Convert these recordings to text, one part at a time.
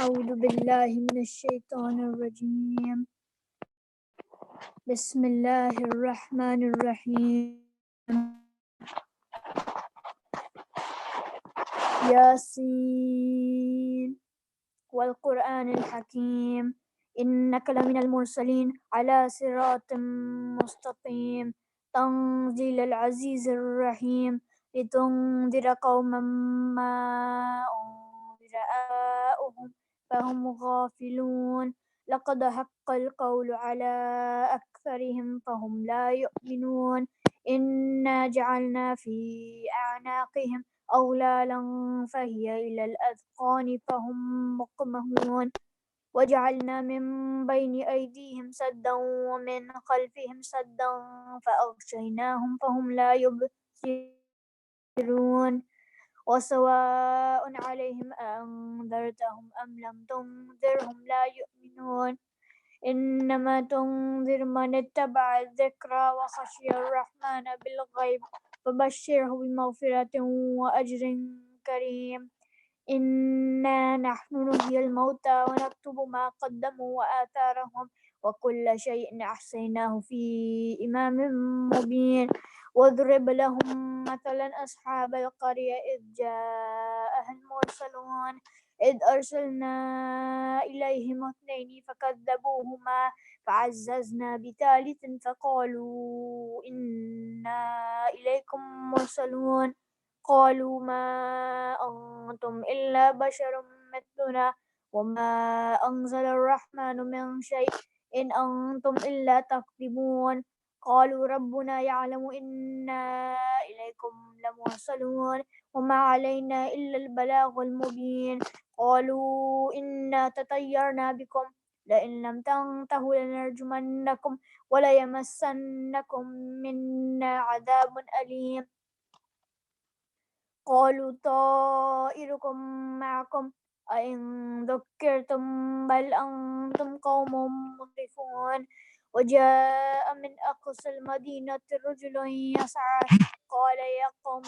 أعوذ بالله من الشيطان الرجيم. بسم الله الرحمن الرحيم. ياسين والقرآن الحكيم إنك لمن المرسلين على صراط مستقيم تنزيل العزيز الرحيم لتنذر قوما ما أنذر آباؤهم فهم غافلون لقد حق القول على أكثرهم فهم لا يؤمنون إنا جعلنا في أعناقهم أغلالا فهي إلى الأذقان فهم مقمحون وجعلنا من بين أيديهم سدا ومن خلفهم سدا فأغشيناهم فهم لا يبصرون وسواء عليهم أنذرتهم أم لم تنذرهم لا يؤمنون إنما تنذر من اتبع الذكر وخشي الرحمن بالغيب فبشره بمغفرة وأجر كريم إنا نحن نحيي الموتى ونكتب ما قدموا وآثارهم وكل شيء أحصيناه في إمام مبين واضرب لهم مثلا أصحاب القرية إذ جاءها المرسلون إذ أرسلنا إليهم اثنين فكذبوهما فعززنا بثالث فقالوا إنا إليكم مرسلون قالوا ما أنتم إلا بشر مثلنا وما أنزل الرحمن من شيء إن أنتم إلا تكذبون قالوا ربنا يعلم إنا إليكم لمرسلون وما علينا إلا البلاغ المبين قالوا إنا تطيرنا بكم لئن لم تنتهوا لنرجمنكم وليمسنكم منا عذاب أليم قالوا طائركم معكم أئن ذكرتم بل أنتم قوم مسرفون وجاء من أقصى المدينة رجل يسعى قال يا قوم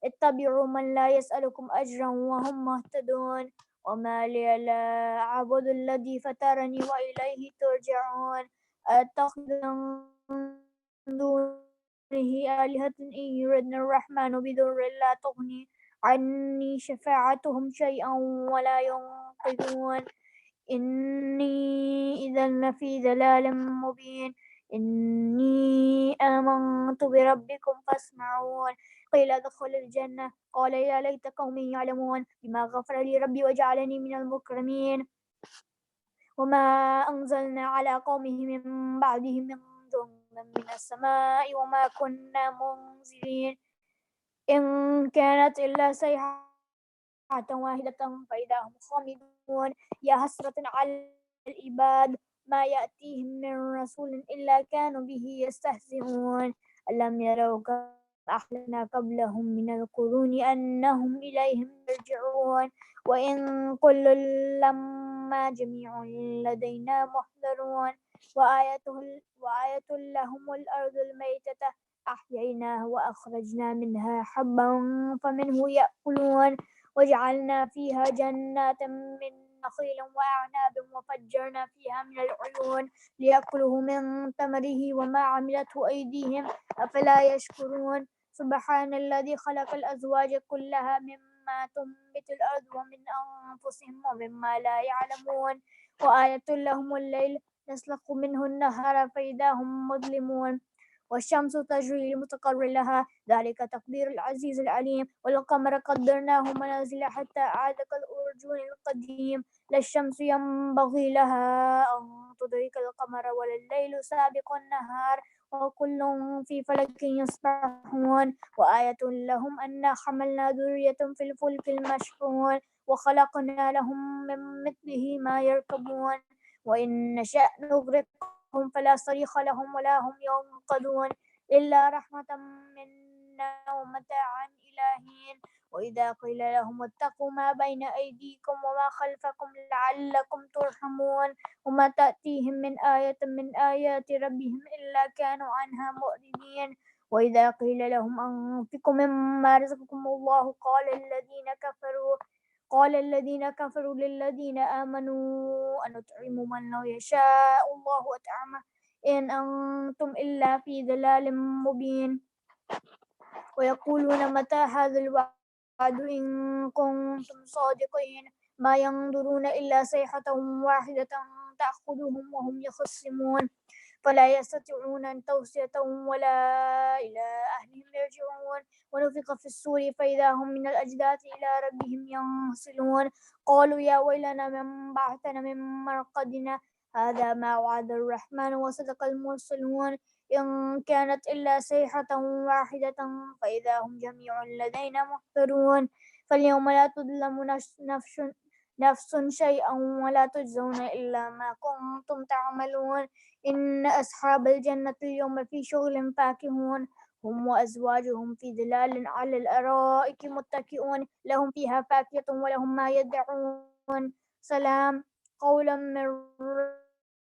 اتبعوا من لا يسألكم أجرا وهم مهتدون وما لي لا أعبد الذي فطرني وإليه ترجعون أتخذ من دونه آلهة إن يردنا الرحمن بضر لا تغني عني شفاعتهم شيئا ولا ينقذون إني إذا لفي ضلال مبين إني آمنت بربكم فاسمعون قيل ادخل الجنة قال يا ليت قومي يعلمون بما غفر لي ربي وجعلني من المكرمين وما أنزلنا على قومه من بعده من جند من السماء وما كنا منزلين إن كانت إلا صيحة واحدة فإذا هم خامدون يا حسرة على العباد ما يأتيهم من رسول إلا كانوا به يستهزئون ألم يروا كم أهلكنا قبلهم من القرون أنهم إليهم يرجعون وإن كل لما جميع لدينا محضرون وآية لهم الأرض الميتة أحييناها وأخرجنا منها حبا فمنه يأكلون وجعلنا فيها جنات من نخيل وأعناب وفجرنا فيها من العيون ليأكلوا من ثمره وما عملته أيديهم أفلا يشكرون سبحان الذي خلق الأزواج كلها مما تنبت الأرض ومن أنفسهم ومما لا يعلمون وآية لهم الليل نسلخ منه النهار فإذا هم مظلمون والشمس تجري لمستقر لها ذلك تقدير العزيز العليم والقمر قدرناه منازل حتى عاد كالأرجون القديم لا الشمس ينبغي لها أن تدرك القمر ولا الليل سابق النهار وكل في فلك يسبحون وآية لهم أنا حملنا ذرية في الفلك المشحون وخلقنا لهم من مثله ما يركبون وإن نشأ نغرقهم فلا صريخ لهم ولا هم ينقذون إلا رحمة منا ومتاعا إلى حين وإذا قيل لهم اتقوا ما بين أيديكم وما خلفكم لعلكم ترحمون وما تأتيهم من آية من آيات ربهم إلا كانوا عنها معرضين وإذا قيل لهم أنفقوا مما رزقكم الله قال الذين كفروا قال الذين كفروا للذين آمنوا أنطعم من لو يشاء الله أطعمه إن أنتم إلا في ضلال مبين ويقولون متى هذا الوعد إن كنتم صادقين ما ينظرون إلا صيحة واحدة تأخذهم وهم يخصمون فلا يستطيعون توصية ولا إلى أهلهم يرجعون ونفخ في الصور فإذا هم من الأجداث إلى ربهم ينسلون قالوا يا ويلنا من بعثنا من مرقدنا هذا ما وعد الرحمن وصدق المرسلون إن كانت إلا صيحة واحدة فإذا هم جميع لدينا محضرون فاليوم لا تظلم نفس شيئا ولا تجزون إلا ما كنتم تعملون إن أصحاب الجنة اليوم في شغل فاكهون هم وأزواجهم في ظلال على الأرائك متكئون لهم فيها فاكهة ولهم ما يدعون سلام قولا من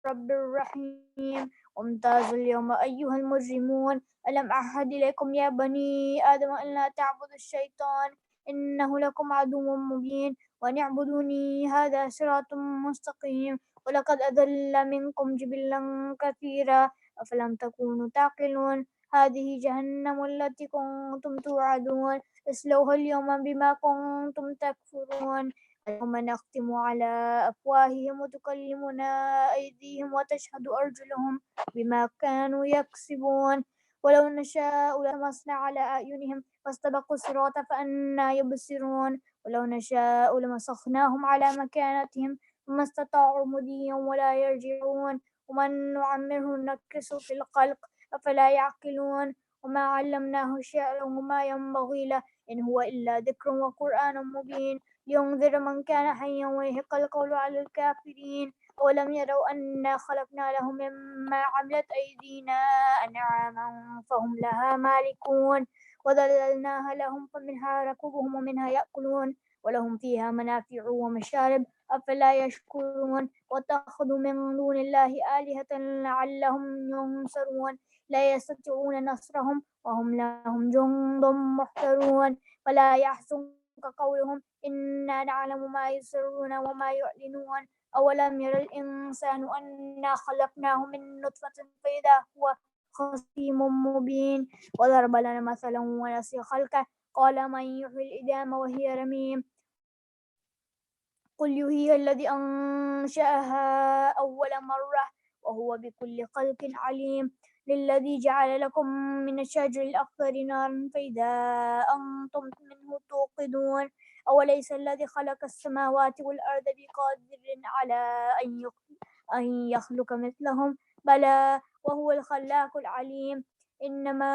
رب الرحيم وامتازوا اليوم أيها المجرمون ألم أعهد إليكم يا بني آدم أن لا تعبدوا الشيطان إنه لكم عدو مبين وأن اعبدوني هذا صراط مستقيم ولقد أضل منكم جبلا كثيرا أفلم تكونوا تعقلون هذه جهنم التي كنتم توعدون اصلوها اليوم بما كنتم تكفرون اليوم نختم على أفواههم وتكلمنا أيديهم وتشهد أرجلهم بما كانوا يكسبون ولو نشاء لمسنا على أعينهم فاستبقوا الصراط فأنى يبصرون ولو نشاء لمسخناهم على مكانتهم فما استطاعوا مضيا ولا يرجعون ومن نعمره نكسه في الخلق أفلا يعقلون وما علمناه الشعر وما ينبغي له إن هو إلا ذكر وقرآن مبين لينذر من كان حيا ويحق القول على الكافرين أولم يروا أنا خلقنا لهم مما عملت أيدينا أنعاما فهم لها مالكون وذللناها لهم فمنها ركوبهم ومنها يأكلون ولهم فيها منافع ومشارب أفلا يشكرون واتخذوا من دون الله آلهة لعلهم ينصرون لا يستطيعون نصرهم وهم لهم جند محضرون فلا يحزنك قولهم إنا نعلم ما يسرون وما يعلنون أولم ير الإنسان أنا خلقناه من نطفة فإذا هو خصيم مبين وضرب لنا مثلا ونسي خلقه قال من يحيي العظام وهي رميم قل يحييها الذي أنشأها أول مرة وهو بكل خلق عليم للذي جعل لكم من الشجر الأخضر نارا فإذا أنتم منه توقدون أوليس الذي خلق السماوات والأرض بقادر على أن يخلق مثلهم بلى وهو الخلاق العليم إنما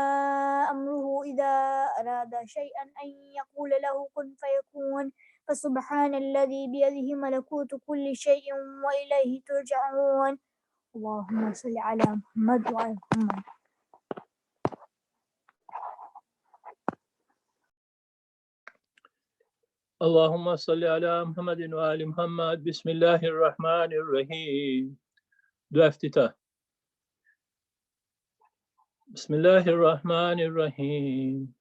أمره إذا أراد شيئا أن يقول له كن فيكون فسبحان الذي بيده ملكوت كل شيء وإليه ترجعون اللهم صل على محمد وعلى محمد. اللهم صل على محمد وآل محمد. بسم الله الرحمن الرحيم. دعاء افتتاح. بسم الله الرحمن الرحيم.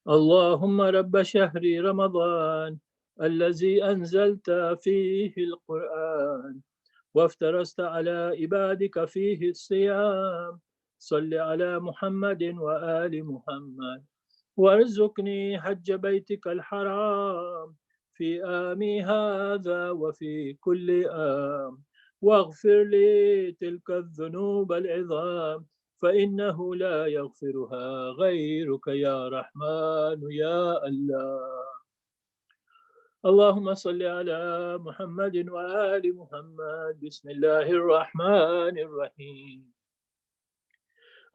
اللهم رب شهر رمضان الذي أنزلت فيه القرآن وافترست على عبادك فيه الصيام صل على محمد وآل محمد وارزقني حج بيتك الحرام في آمي هذا وفي كل آم واغفر لي تلك الذنوب العظام فإنه لا يغفرها غيرك يا رحمن يا الله. اللهم صل على محمد وآل محمد. بسم الله الرحمن الرحيم.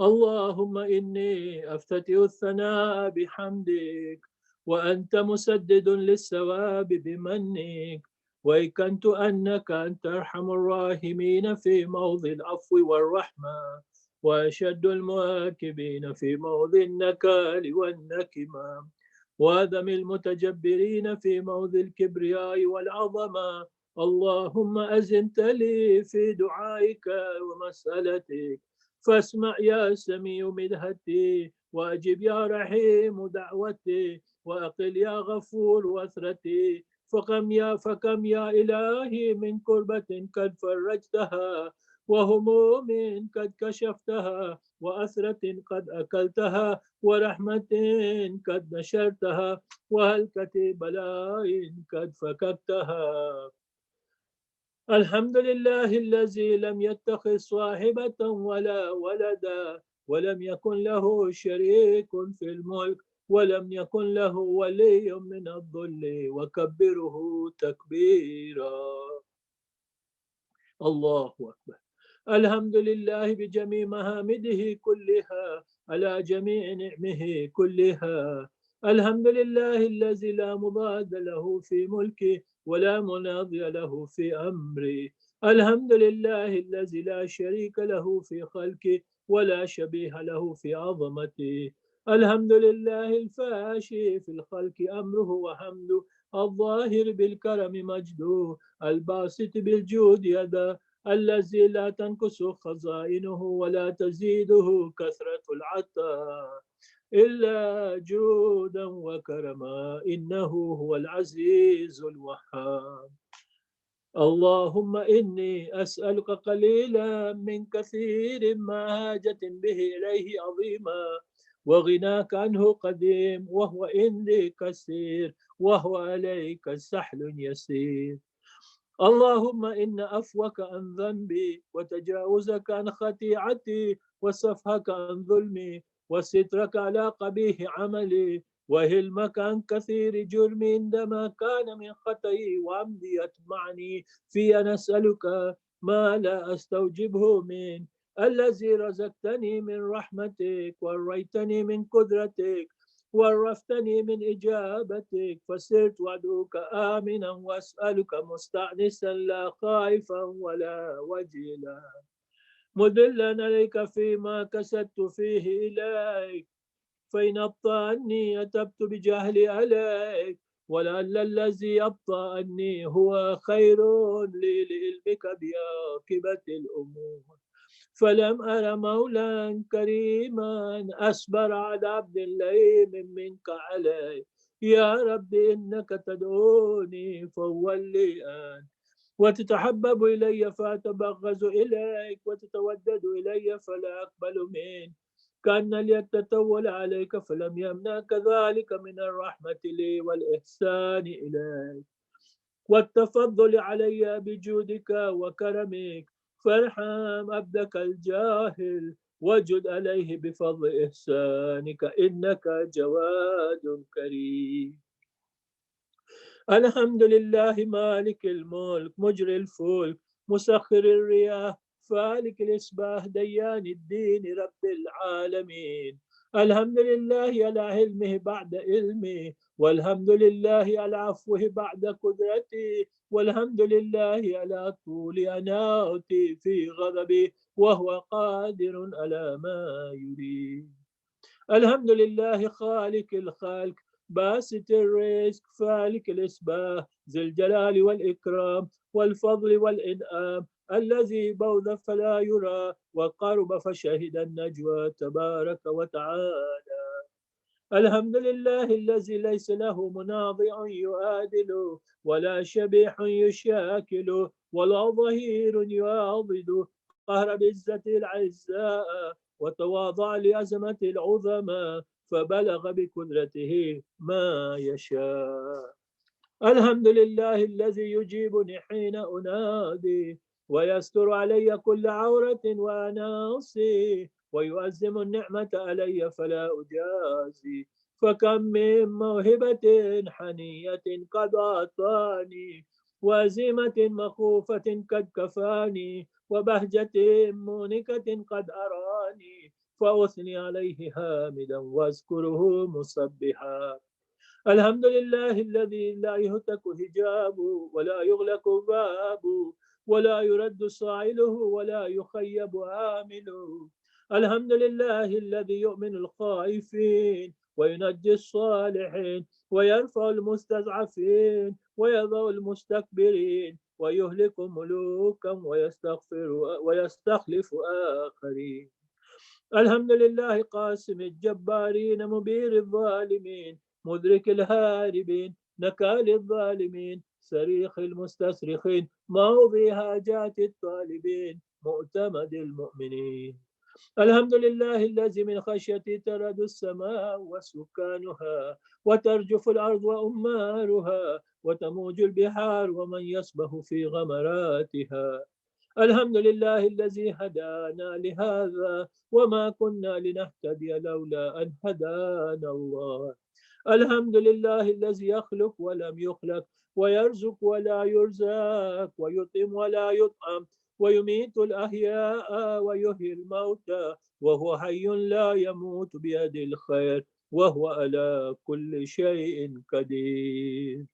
اللهم إني أفتتح الثناء بحمدك وأنت مسدد للثواب بمنك وأيقنت أنك أنت أرحم الراحمين في موضع العفو والرحمة وأشد المواكبين في موضع النكال والنكمة وآدم المتجبرين في موضع الكبرياء والعظمة. اللهم أزنت لي في دعائك ومسألتك فاسمع يا سميع مدحتي وأجب يا رحيم دعوتي وأقل يا غفور وثرتي فكم يا إلهي من كربة قد فرجتها، وهموم قد كشفتها، وأسرة قد أكلتها، ورحمة قد نشرتها، وهلكة بلاء قد فككتها. الحمد لله الذي لم يتخذ صاحبة ولا ولدا، ولم يكن له شريك في الملك، ولم يكن له ولي من الذل، وكبره تكبيرا. الله أكبر. الحمد لله بجميع محامده كلها، على جميع نعمه كلها. الحمد لله الذي لا مضاد له في ملكه، ولا مناضي له في أمره. الحمد لله الذي لا شريك له في خلقه، ولا شبيه له في عظمته. الحمد لله الفاشي في الخلق أمره وحمده، الظاهر بالكرم مجده، الباسط بالجود يده، الذي لا تنقص خزائنه ولا تزيده كثرة العطاء إلا جودا وكرما، إنه هو العزيز الوهاب. اللهم إني أسألك قليلا من كثير ما حاجة به إليه عظيما، وغناك عنه قديم، وهو عندي كثير، وهو عليك سهل يسير. اللهم إن عفوك عن ذنبي، وتجاوزك عن خطيئتي، وصفحك عن ظلمي، وسترك على قبيح عملي، وهلمك عن كثير جرمي، عندما كان من خطئي وعمدي يطمعني في أن أسألك ما لا أستوجبه من الذي رزقتني من رحمتك، وريتني من قدرتك، ورفتني من إجابتك، فصرت أدعوك آمنا وأسألك مستأنسا لا خائفا ولا وجلا، مدلا عليك فيما كسبت فيه إليك، فإن أبطأ عني أتبت بجهلي عليك، ولعل الذي أبطأ عني هو خير لي لعلمك بعاقبة الأمور. فلم أر مولا كريما أصبر على عبد اللئيم منك علي. يا رب إنك تدعوني فولي أن، وتتحبب إلي فأتبغز إليك، وتتودد إلي فلا أقبل منك. كأن لي التطول عليك فلم يمنعك ذلك من الرحمة لي والإحسان إليك، والتفضل علي بجودك وكرمك. فارحم عبدك الجاهل، وجد عليه بفضل إحسانك، إنك جواد كريم. الحمد لله مالك الملك، مجري الفلك، مسخر الرياح، فالك الإصباح، ديان الدين، رب العالمين. الحمد لله على علمه بعد علمه، والحمد لله على عفوه بعد قدرته، والحمد لله على طول أناته في غضبه، وهو قادر على ما يريد. الحمد لله خالق الخلق، باسط الرزق، فالك الإصباح، ذي الجلال والإكرام والفضل والإنعام، الذي بوذ فلا يرى، وقرب فشهد النجوى، تبارك وتعالى. الحمد لله الذي ليس له مناضع يعادله، ولا شبيح يشاكله، ولا ظهير يعاضده. قهر بعزة العزاء، وتواضع لعظمة العظماء، فبلغ بقدرته ما يشاء. الحمد لله الذي يجيبني حين أنادي، ويستر علي كل عورة وأناصي، ويؤزم النعمة علي فلا أجازي. فكم من موهبة حنية قد أعطاني، وزيمة مخوفة قد كفاني، وبهجة مونكة قد أراني، فأثني عليه حامدا واذكره مسبحا. الحمد لله الذي لا يهتك حجابه، ولا يغلق بابه، ولا يرد صاعله، ولا يخيب عامله. الحمد لله الذي يؤمن الخائفين، وينجي الصالحين، ويرفع المستضعفين، ويضع المستكبرين، ويهلك ملوكا ويستخلف آخرين. الحمد لله قاسم الجبارين، مبير الظالمين، مدرك الهاربين، نكال الظالمين، صريخ المستصرخين، موضع حاجات الطالبين، مؤتمد المؤمنين. الحمد لله الذي من خشيته ترد السماء وسكانها، وترجف الأرض وأمارها، وتموج البحار ومن يصبح في غمراتها. الحمد لله الذي هدانا لهذا وما كنا لنهتدي لولا أن هدانا الله. الحمد لله الذي يخلق ولم يخلق، ويرزق ولا يرزق، ويطعم ولا يطعم، ويميت الأحياء ويحيي الموتى، وهو حي لا يموت، بيد الخير، وهو على كل شيء قدير.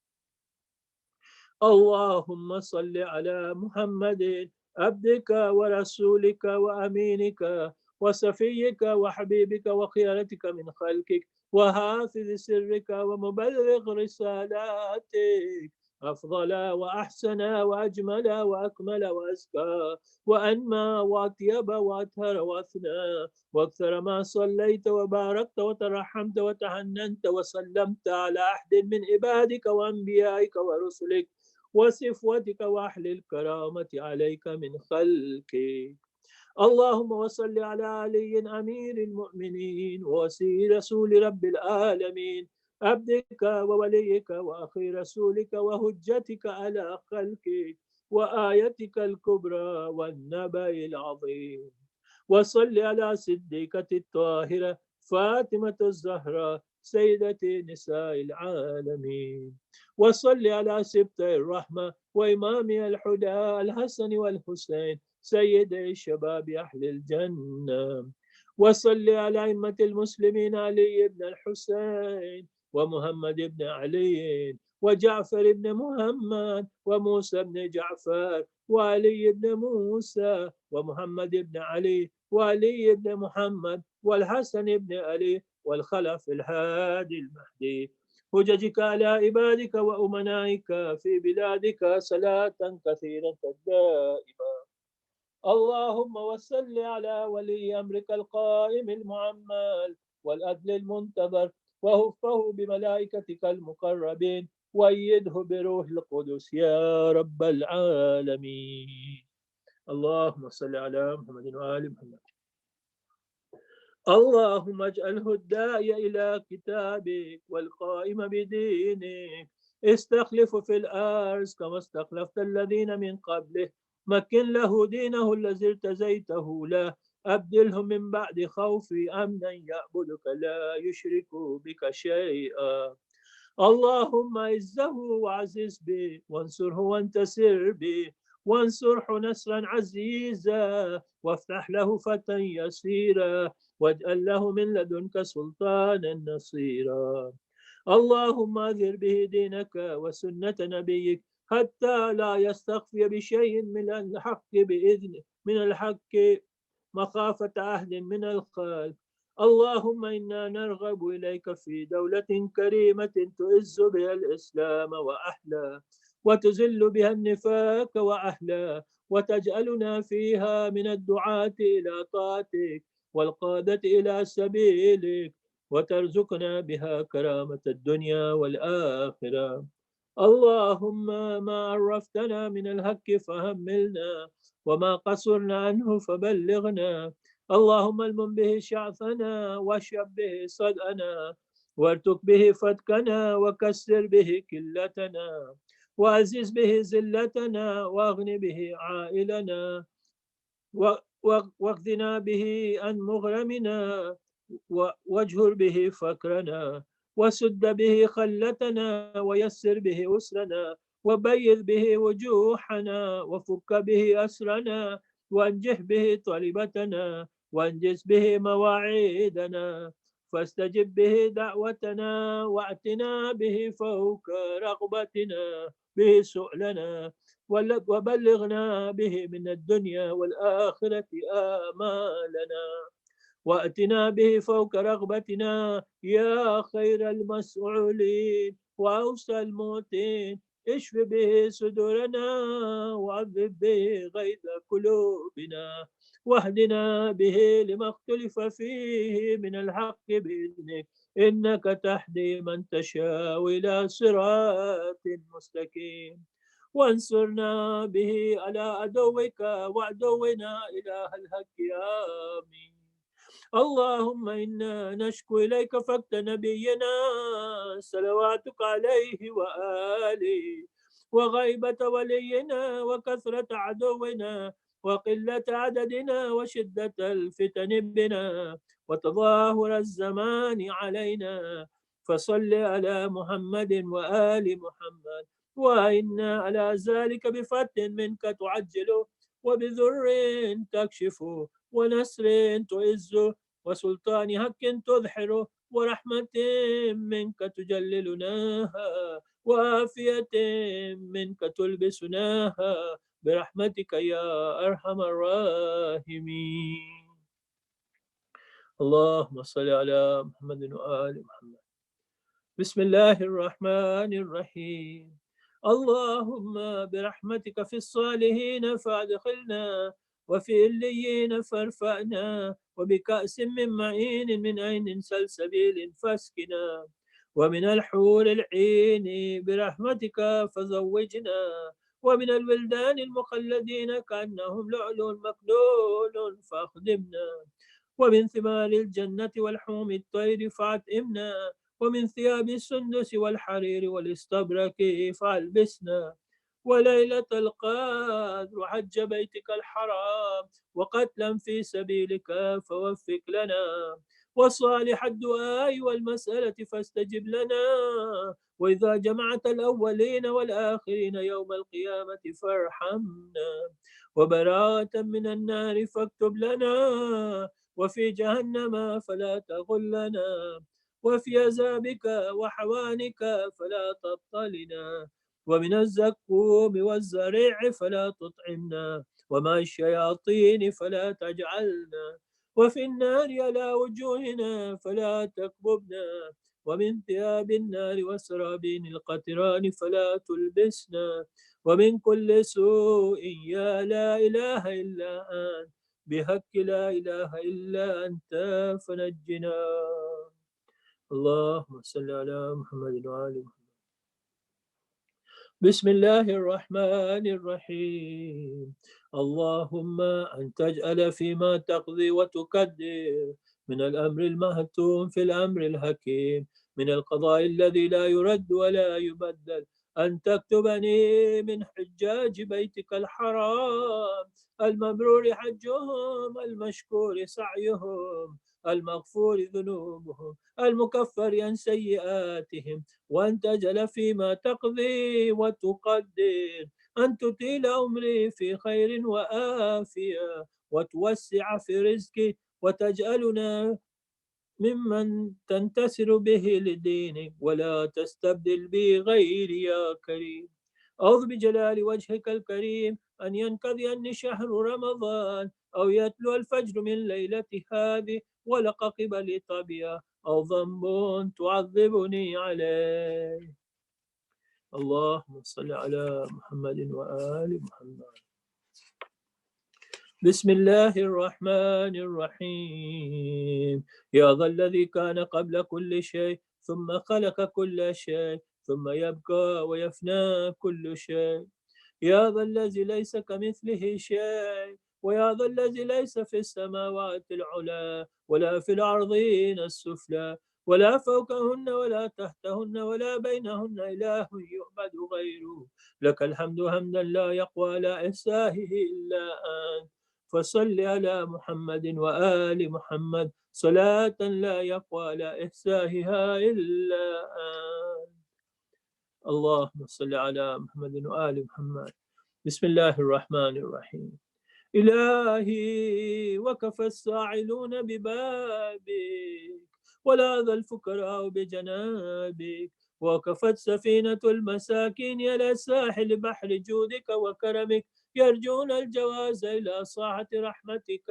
اللهم صل على محمد عبدك ورسولك وأمينك وصفيك وحبيبك وخيرتك من خلقك وحافظ سرك ومبلغ رسالاتك، أفضل وأحسن وأجمل وأكمل وأزكى وأنمى وأطيب وأطهر وأثنى، وأكثر ما صليت وباركت وترحمت وتحننت وسلمت على أحد من عبادك وأنبيائك ورسلك وصفوتك وأهل الكرامة عليك من خلقك. اللهم وصل على علي أمير المؤمنين ووصي رسول رب العالمين، عبدك ووليك وأخي رسولك وهجتك على خلقك وآيتك الكبرى والنبأ العظيم. وصل على صديقة الطاهرة فاطمة الزهراء سيدة نساء العالمين. وصل على سبط الرحمة وإمام الحدى الحسن والحسين سيدي شباب أهل الجنة. وصل على أئمة المسلمين علي بن الحسين ومحمد بن علي وجعفر بن محمد وموسى بن جعفر وعلي بن موسى ومحمد بن علي وعلي بن محمد والحسن بن علي والخلف الهادي المهدي. حججك على عبادك وأمنائك في بلادك صلاة كثيرة دائمة. اللهم وصل على ولي أمرك القائم المعمل والأدل المنتظر، وهفه بملائكتك المقربين، وأيده بروح القدس يا رب العالمين. اللهم صل على محمد وآل محمد. اللهم اجعله الداعي إلى كتابك والقائم بدينك، استخلف في الأرض كما استخلفت الذين من قبله، مكن له دينه الذي ارتزيته له، أبدلهم من بعد خوفي أمنا يعبدك لا يشرك بك شيئا. اللهم اعزه وعزز به، وانصره وانتصر به، وانصره نصرا عزيزا، وافتح له فتى يسيرا، واجعل له من لدنك سلطانا نصيرا. اللهم أذر به دينك وسنة نبيك حتى لا يستخفي بشيء من الحق بإذنه، من الحق مخافة عهد من الخلق. اللهم إنا نرغب إليك في دولة كريمة تعز بها الإسلام وأهله، وتذل بها النفاق وأهله، وتجعلنا فيها من الدعاة إلى طاعتك والقادة إلى سبيلك، وترزقنا بها كرامة الدنيا والآخرة. اللهم ما عرفتنا من الحق فهملنا، وما قصرنا عنه فبلغنا. اللهم المن به شعثنا، واشرب به صدأنا، وارتك به فتكنا، وكسر به كلتنا، وعزز به زلتنا، واغن به عائلنا، واغذنا به عن مغرمنا، واجهر به فكرنا، وسد به خلتنا، ويسر به أسرنا، وبيض به وجوحنا، وفك به أسرنا، وانجح به طلبتنا، وانجز به مواعيدنا، فاستجب به دعوتنا، واتنا به فوق رغبتنا، به سؤلنا، وبلغنا به من الدنيا والآخرة آمالنا، وأتنا به فوق رغبتنا يا خير المسؤولين وأوسى الموتين. اشف به صدورنا، وعذب به غيظ قلوبنا، واهدنا به لما اختلف فيه من الحق بإذنك، إنك تهدي من تشاء إلى صراط مستقيم. وانصرنا به على عدوك وعدونا إله الحق. آمين. اللهم إنا نشكو إليك فقد نبينا صلواتك عليه وآله، وغيبة ولينا وكثرة عدونا وقلة عددنا وشدة الفتن بنا وتظاهر الزمان علينا. فصل على محمد وآل محمد، وإنا على ذلك بفتح منك تعجل، وبذر تكشف، ونسر تعز، وسلطان حق تظهر، ورحمة منك تجللناها، وعافية منك تلبسناها، برحمتك يا أرحم الراحمين. اللهم صل على محمد وآل محمد. بسم الله الرحمن الرحيم. اللهم برحمتك في الصالحين فادخلنا، وفي الليين فارفعنا، وبكأس من معين من عين سلسبيل فاسكنا، ومن الحور العين برحمتك فزوجنا، ومن الولدان المخلدين كأنهم لؤلؤ مكنون فأخدمنا، ومن ثمار الجنة والحوم الطير فأطعمنا، ومن ثياب السندس والحرير والاستبرق فألبسنا. وليلة القدر حج بيتك الحرام وقتلا في سبيلك فوفق لنا، وصالح الدعاء والمسألة فاستجب لنا، وإذا جمعت الأولين والآخرين يوم القيامة فارحمنا، وبراءة من النار فاكتب لنا، وفي جهنم فلا تغلنا، وفي عذابك وحوانك فلا تبطلنا، ومن الزقوم والزريع فلا تطعمنا، ومع الشياطين فلا تجعلنا، وفي النار على وجوهنا فلا تكببنا، ومن ثياب النار وسرابين القطران فلا تلبسنا، ومن كل سوء يا لا إله إلا أنت، بحق لا إله إلا أنت فنجنا. اللهم صل على محمد وآل محمد. بسم الله الرحمن الرحيم. اللهم أن تجعل فيما تقضي وتقدر من الأمر المهتوم في الأمر الحكيم، من القضاء الذي لا يرد ولا يبدل، أن تكتبني من حجاج بيتك الحرام المبرور حجهم، المشكور سعيهم، المغفور ذنوبهم، المكفر عن سيئاتهم، وأن تجعل فيما تقضي وتقدر أن تطيل عمري في خير وآفية، وتوسع في رزقي، وتجعلنا ممن تنتصر به لدينك، ولا تستبدل بي غيري يا كريم. أعوذ بجلال وجهك الكريم أن ينقضي عني شهر رمضان، أو يتلو الفجر من ليلة هذه ولق قبل طبيعة أو ذنب تعذبني عليه. اللهم صل على محمد وآل محمد. بسم الله الرحمن الرحيم. يا ذا الذي كان قبل كل شيء ثم خلق كل شيء ثم يبقى ويفنى كل شيء. يا ذا الذي ليس كمثله شيء، ويا ذا الذي ليس في السماوات العلى ولا في الأرضين السفلى، ولا فوقهن ولا تحتهن ولا بينهن إله يعبد غيره. لك الحمد حمدا لا يقوى لا إحصائه إلا أنت. فصل على محمد وآل محمد صلاة لا يقوى لا إحصائها إلا أنت. اللهم صل على محمد وآل محمد. بسم الله الرحمن الرحيم. إلهي وكفى الساعلون ببابك، ولاذ الفقراء بجنابك، وكفت سفينة المساكين على ساحل بحر جودك وكرمك، يرجون الجواز إلى ساعة رحمتك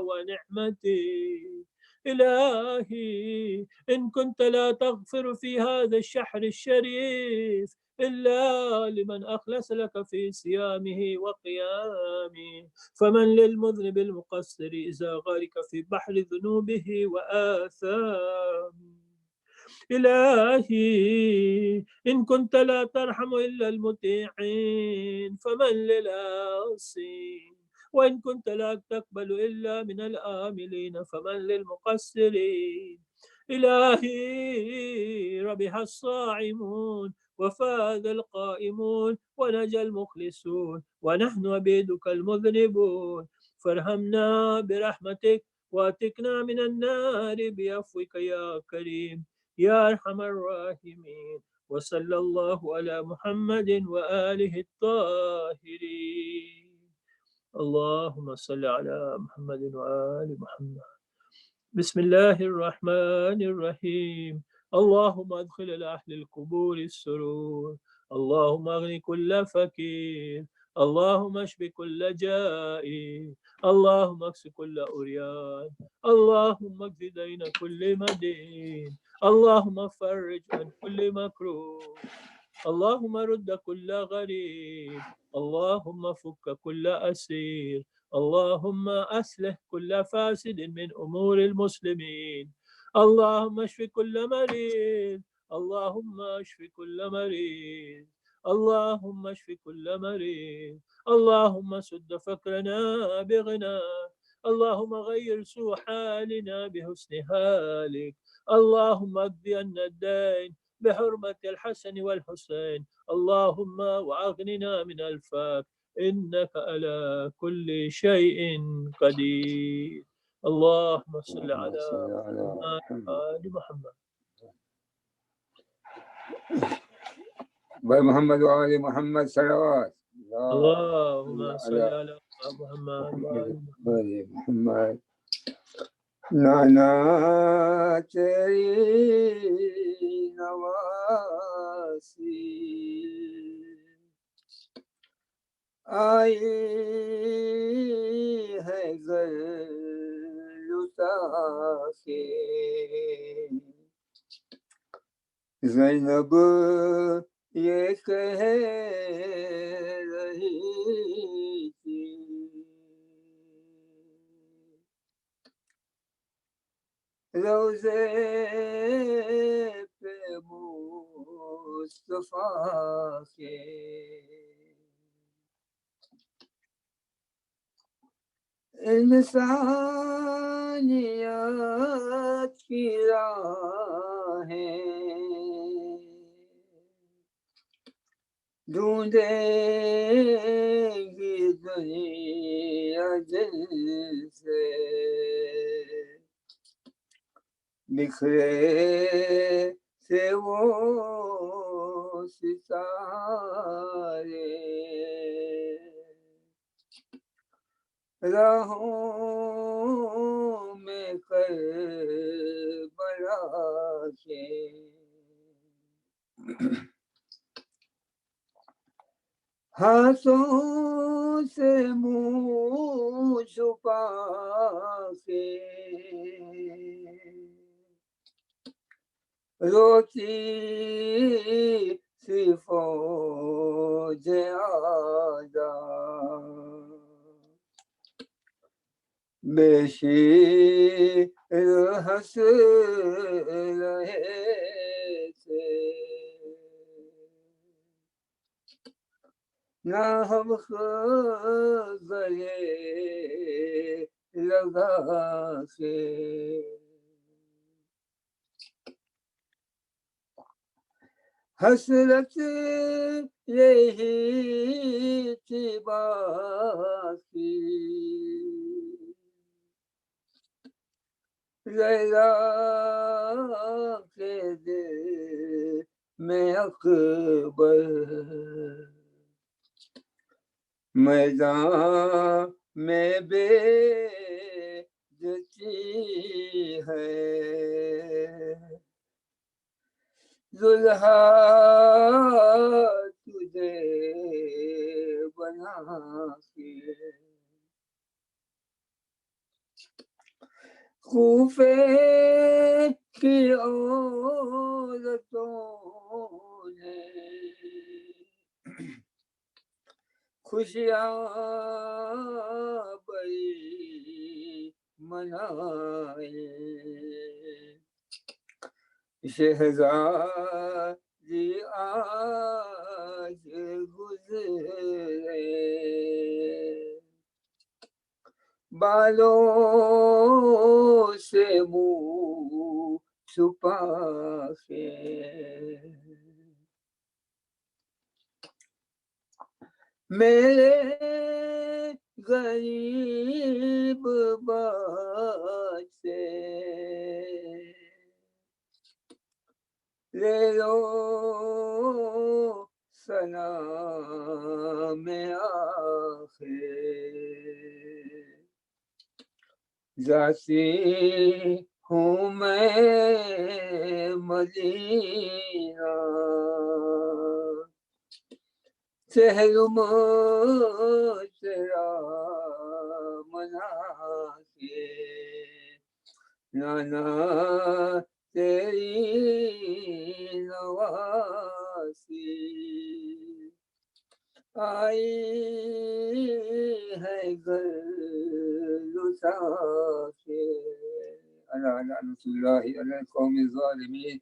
ونعمتك. إلهي إن كنت لا تغفر في هذا الشهر الشريف إلا لمن أخلص لك في صيامه وقيامه، فمن للمذنب المقصر إذا غرق في بحر ذنوبه وآثامه. إلهي إن كنت لا ترحم إلا المطيعين فمن للعاصين، وإن كنت لا تقبل إلا من الآملين فمن للمقصرين. إلهي ربح الصائمون وفاز القائمون ونجا المخلصون ونحن عبيدك المذنبون، فارحمنا برحمتك واتقنا من النار بعفوك يا كريم يا أرحم الراحمين. وصلى الله على محمد وآله الطاهرين. اللهم صل على محمد وآل محمد. بسم الله الرحمن الرحيم. اللهم ادخل لأهل القبور السرور، اللهم اغن كل فقير، اللهم اشف كل جائع، اللهم اكس كل أريان، اللهم اقض دين كل مدين، اللهم فرج عن كل مكروه، اللهم رد كل غريب، اللهم فك كل أسير، اللهم أصلح كل فاسد من أمور المسلمين، اللهم اشف كل مريض، اللهم اشف كل مريض، اللهم اشف كل مريض، اللهم سد فقرنا بغنى، اللهم غير سوء حالنا بحسن حالك، اللهم اقض عنا الدين بحرمة الحسن والحسين، اللهم وأغننا من الفقر إنك على كل شيء قدير. اللهم صل اللهم على صل على محمد محمد وآل محمد. محمد وآل محمد صلوات. اللهم اللهم صل على على محمد محمد وآل محمد. وآل محمد. नाना तेरी नवासी आई है घर लुटा के, ज़ैनब ये कह रही थी, रोज़े पे मुस्तफा के इंसानियत की राहें ढूंढेंगी दुनिया जिनसे, बिखरे से वो सितारे राहों में करबला के, हाथों से मुँह छुपा के रोती सी फौज आजा, बेशीर हंस रहे थे, ना हम गले लगा के, हसरत यही थी बाकी, लैला के दिल में अकबर मैदान में बेइज्जती है, दुल्हा तुझे बना के, खूफे की औरतों ने खुशियाँ बड़ी मनाए, शहजादी आज गुजरे बालों से मुँह छुपा के मेरे गरीब बच्चे ले लो सलाम आखिर जाती हूँ मैं मदीना चहलुम तेरा मना के नाना तेरी नवासी आई है घर लुटा के अला लअनतुल्लाहि अला القوم الظالمين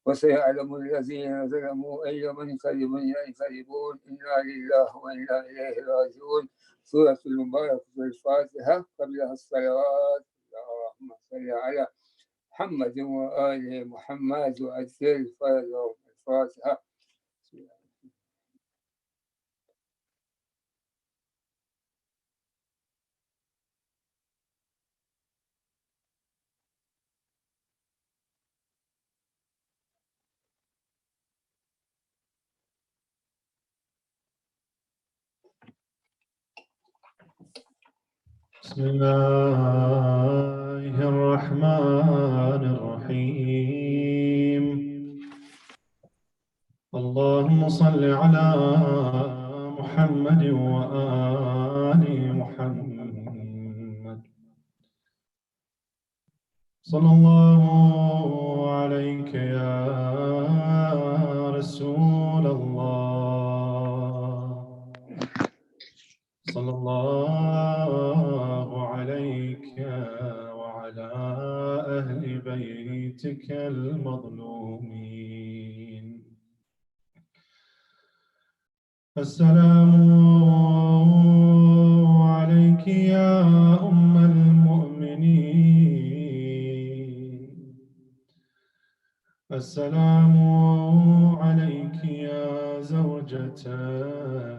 وسيعلم الذين ظلموا أي منقلب ينقلبون إنا لله وإنا إليه راجعون سورة المباركة الفاتحة قبلها الصلوات اللهم صل على محمد وآل محمد وأجزل الفرج الفاتحة. بسم الله الرحمن الرحيم اللهم صل على محمد وآل محمد صلى الله عليك يا رسول الله صلى الله عليك وعلى أهل بيتك المظلومين السلام عليك يا أم المؤمنين السلام عليك يا زوجة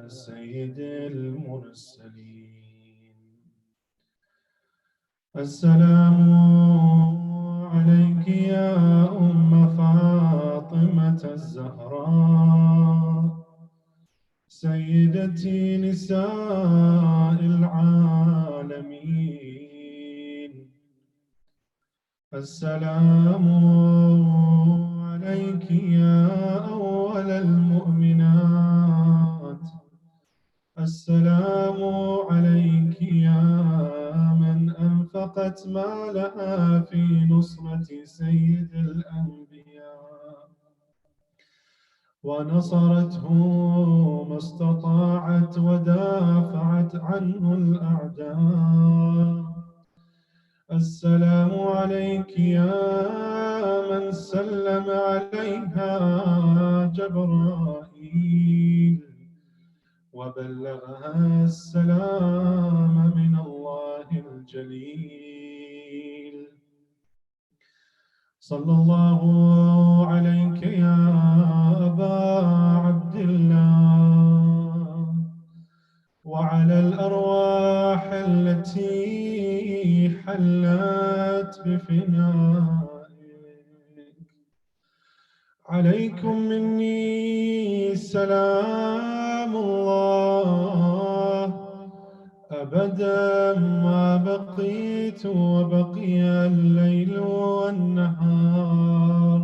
سيد المرسلين السلام عليك يا أم فاطمة الزهراء سيدتي نساء العالمين السلام عليك يا أول المؤمنات السلام عليك يا من أنفقت مالها في نصرة سيد الأنبياء ونصرته ما استطاعت ودافعت عنه الأعداء السلام عليك يا من سلم عليها جبرائيل وبلغها السلام من الله الجليل صلى الله عليك يا أبا عبد الله وعلى الأرواح التي حلت بفنائك عليكم مني سلام الله أبدا ما بقيت وبقي الليل والنهار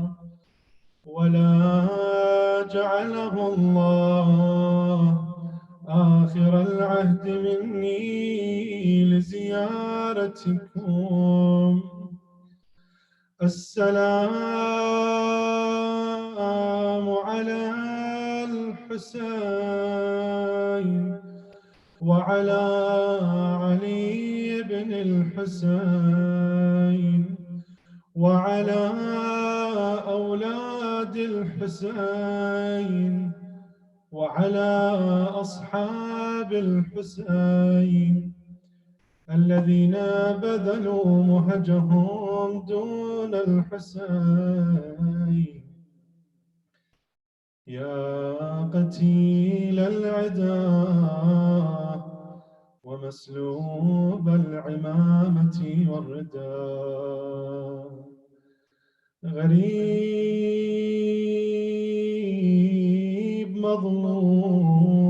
ولا جعله الله آخر العهد مني لزيارتكم السلام على الحسين وعلى علي بن الحسين وعلى أولاد الحسين وعلى أصحاب الحسين الذين بذلوا مهجهم دون الحسين يا قتيل العدا ومسلوب العمامة والرداء غريب مظلوم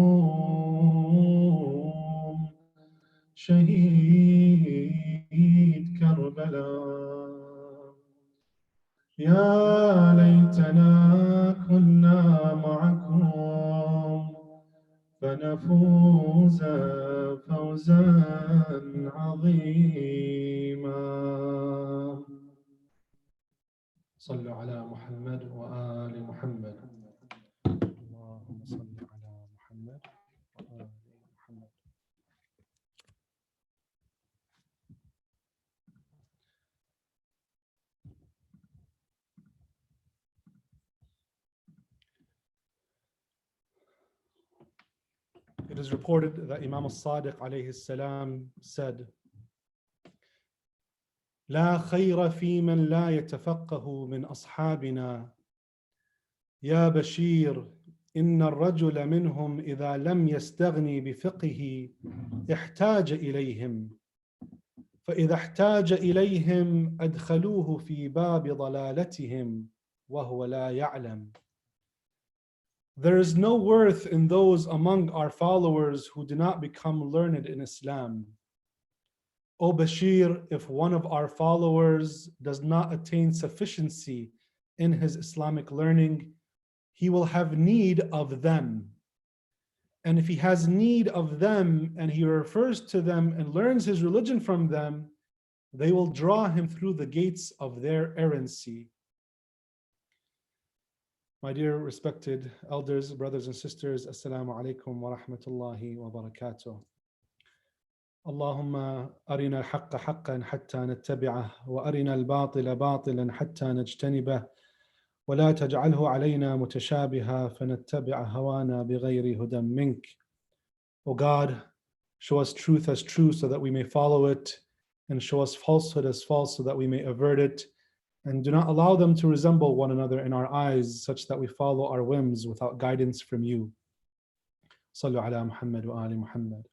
شهيد كربلاء يا ليتنا كنا معكم فنفوز فوزا عظيما. صلوا على محمد وآل محمد. اللهم صل على محمد وآل محمد. It is reported that Imam al-Sadiq alayhi salam said, لا خير في من لا يتفقه من أصحابنا يا بشير إن الرجل منهم إذا لم يستغني بفقهه احتاج إليهم فإذا احتاج إليهم أدخلوه في باب ضلالتهم وهو لا يعلم. There is no worth in those among our followers who do not become learned in Islam. O Bashir, if one of our followers does not attain sufficiency in his Islamic learning, he will have need of them. And if he has need of them and he refers to them and learns his religion from them, they will draw him through the gates of their errancy. My dear respected elders, brothers and sisters, Assalamu alaikum wa rahmatullahi wa barakatuh. اللهم أرنا الحق حقا حتى نتبعه وأرنا الباطل باطلا حتى نجتنبه ولا تجعله علينا متشابها فنتبع هوانا بغير هدى منك. O God, show us truth as true so that we may follow it, and show us falsehood as false so that we may avert it, and do not allow them to resemble one another in our eyes such that we follow our whims without guidance from you. Sallu ala Muhammad wa ali Muhammad.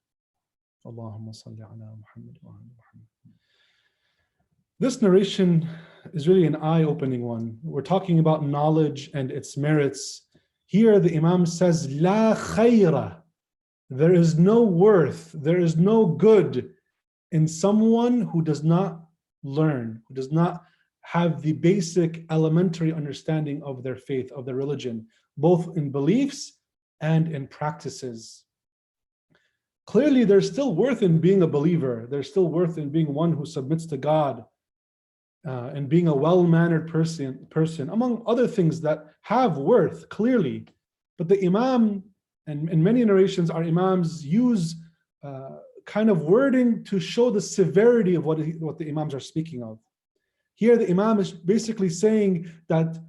Allahumma salli ala Muhammad wa ali Muhammad. This narration is really an eye-opening one. We're talking about knowledge and its merits. Here the Imam says, La khayra. There is no worth, there is no good in someone who does not learn, who does not have the basic elementary understanding of their faith, of their religion, both in beliefs and in practices. Clearly, there's still worth in being a believer. There's still worth in being one who submits to God and being a well-mannered person, among other things that have worth, clearly. But the Imam, and in many narrations, our Imams use kind of wording to show the severity of what the Imams are speaking of. Here, the Imam is basically saying that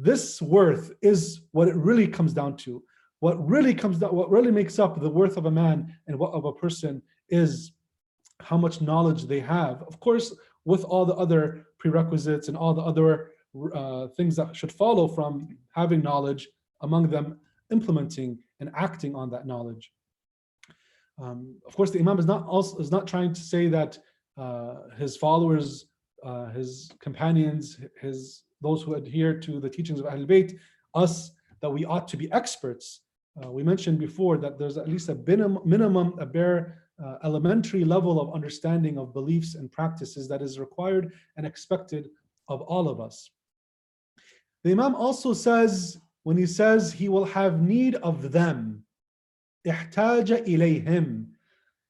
this worth is what it really comes down to. What really makes up the worth of a man and of a person is how much knowledge they have. Of course, with all the other prerequisites and all the other things that should follow from having knowledge, among them implementing and acting on that knowledge. Of course, the Imam is not trying to say that his followers, his companions, those who adhere to the teachings of Ahlul Bayt, us, that we ought to be experts. We mentioned before that there's at least a minimum, a bare elementary level of understanding of beliefs and practices that is required and expected of all of us. The Imam also says, when he says he will have need of them, ihtaja ilayhim.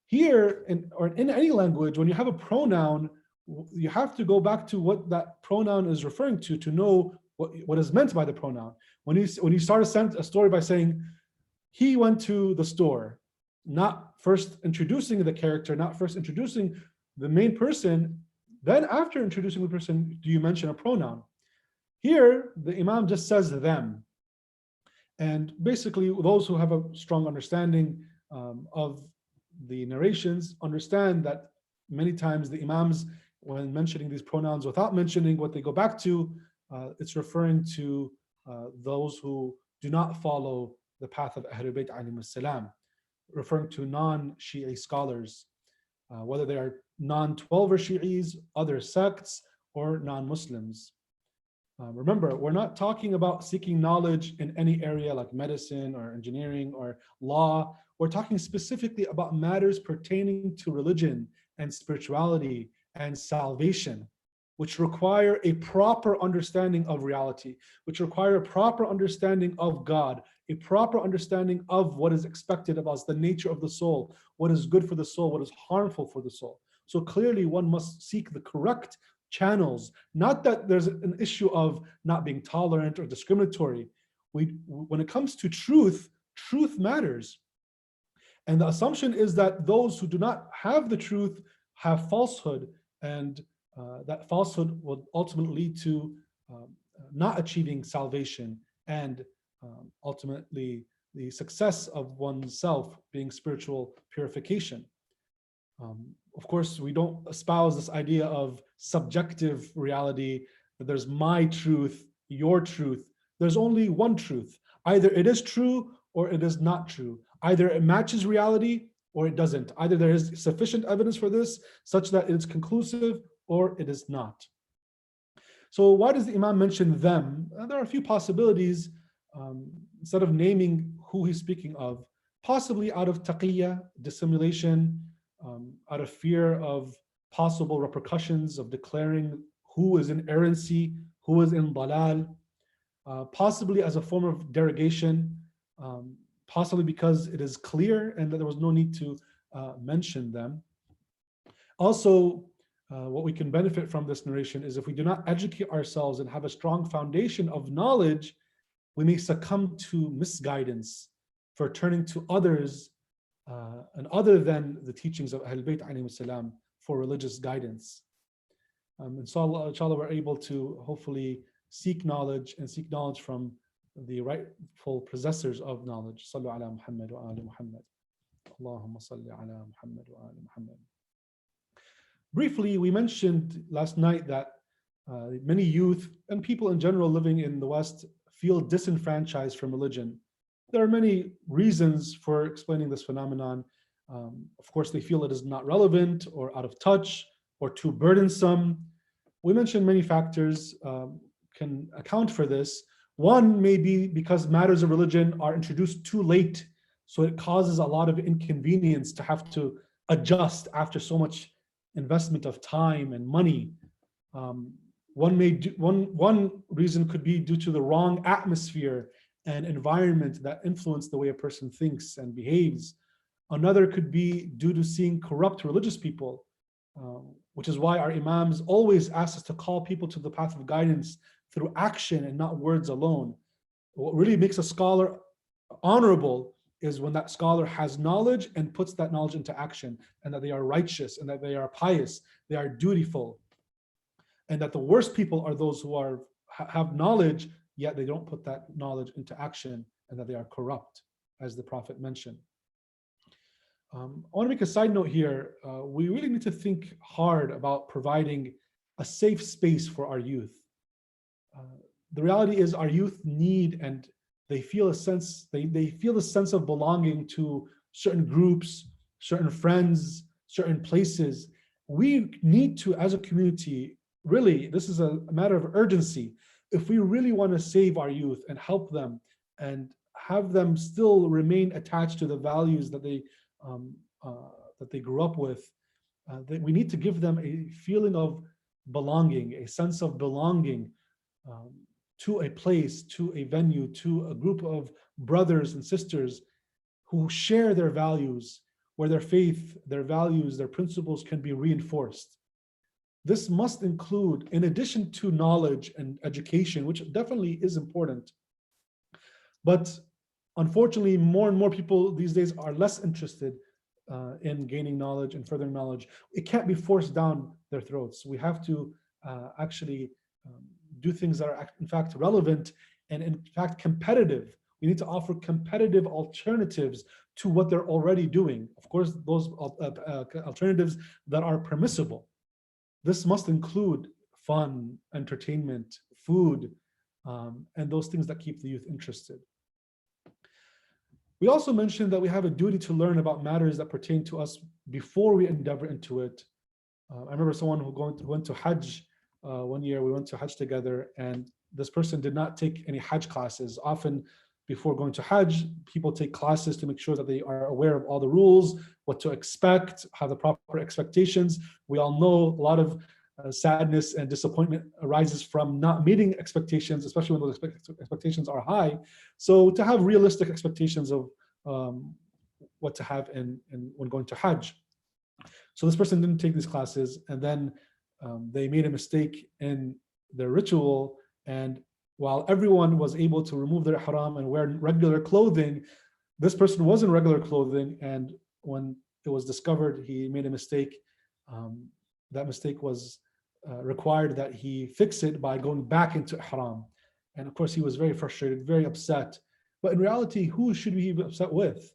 Here, or in any language, when you have a pronoun, you have to go back to what that pronoun is referring to know what is meant by the pronoun. When you start a story by saying, he went to the store, not first introducing the character, not first introducing the main person, then after introducing the person, do you mention a pronoun? Here, the Imam just says them. And basically, those who have a strong understanding of the narrations understand that many times the Imams, when mentioning these pronouns without mentioning what they go back to, it's referring to those who do not follow the path of Ahlul Bayt alayhim salam, referring to non-Shi'i scholars, whether they are non-12er Shi'is, other sects, or non-Muslims. Remember, we're not talking about seeking knowledge in any area like medicine or engineering or law. We're talking specifically about matters pertaining to religion and spirituality and salvation, which require a proper understanding of reality, which require a proper understanding of God, a proper understanding of what is expected of us, the nature of the soul, what is good for the soul, what is harmful for the soul. So clearly one must seek the correct channels, not that there's an issue of not being tolerant or discriminatory. When it comes to truth, truth matters. And the assumption is that those who do not have the truth have falsehood, and that falsehood will ultimately lead to not achieving salvation and ultimately the success of oneself being spiritual purification. Of course, we don't espouse this idea of subjective reality, that there's my truth, your truth. There's only one truth. Either it is true or it is not true. Either it matches reality or it doesn't. Either there is sufficient evidence for this such that it's conclusive or it is not. So why does the Imam mention them? There are a few possibilities. Instead of naming who he's speaking of, possibly out of taqiyya, dissimulation, out of fear of possible repercussions of declaring who is in errancy, who is in dalal, possibly as a form of derogation, possibly because it is clear and that there was no need to mention them. Also, what we can benefit from this narration is if we do not educate ourselves and have a strong foundation of knowledge, we may succumb to misguidance for turning to others and other than the teachings of Ahlul Bayt alayhim salam for religious guidance. Inshallah, we're able to hopefully seek knowledge and seek knowledge from the rightful possessors of knowledge. Sallu ala Muhammad wa ali Muhammad. Allahumma salli ala Muhammad wa ali Muhammad. Briefly, we mentioned last night that many youth and people in general living in the West feel disenfranchised from religion. There are many reasons for explaining this phenomenon. Of course, they feel it is not relevant or out of touch or too burdensome. We mentioned many factors can account for this. One may be because matters of religion are introduced too late, so it causes a lot of inconvenience to have to adjust after so much investment of time and money. One reason could be due to the wrong atmosphere and environment that influence the way a person thinks and behaves. Another could be due to seeing corrupt religious people, which is why our Imams always ask us to call people to the path of guidance through action and not words alone. What really makes a scholar honorable is when that scholar has knowledge and puts that knowledge into action, and that they are righteous and that they are pious, they are dutiful, and that the worst people are those who have knowledge yet they don't put that knowledge into action, and that they are corrupt, as the Prophet mentioned. I want to make a side note here. We really need to think hard about providing a safe space for our youth. The reality is our youth need and they feel a sense, they feel a sense of belonging to certain groups, certain friends, certain places. We need to, as a community, really, this is a matter of urgency. If we really want to save our youth and help them and have them still remain attached to the values that they grew up with, that we need to give them a feeling of belonging, a sense of belonging to a place, to a venue, to a group of brothers and sisters who share their values, where their faith, their values, their principles can be reinforced. This must include, in addition to knowledge and education, which definitely is important, but unfortunately, more and more people these days are less interested in gaining knowledge and furthering knowledge. It can't be forced down their throats. We have to actually do things that are in fact relevant and in fact competitive. We need to offer competitive alternatives to what they're already doing. Of course, those alternatives that are permissible. This must include fun, entertainment, food, and those things that keep the youth interested. We also mentioned that we have a duty to learn about matters that pertain to us before we endeavor into it. I remember someone who went to Hajj one year. We went to Hajj together, and this person did not take any Hajj classes. Often before going to Hajj, people take classes to make sure that they are aware of all the rules, what to expect, have the proper expectations. We all know a lot of sadness and disappointment arises from not meeting expectations, especially when those expectations are high. So to have realistic expectations of what to have when going to Hajj. So this person didn't take these classes, and then they made a mistake in their ritual, and while everyone was able to remove their ihram and wear regular clothing, this person was in regular clothing, and when it was discovered he made a mistake, that mistake was required that he fix it by going back into ihram. And of course he was very frustrated, very upset. But in reality, who should he be upset with?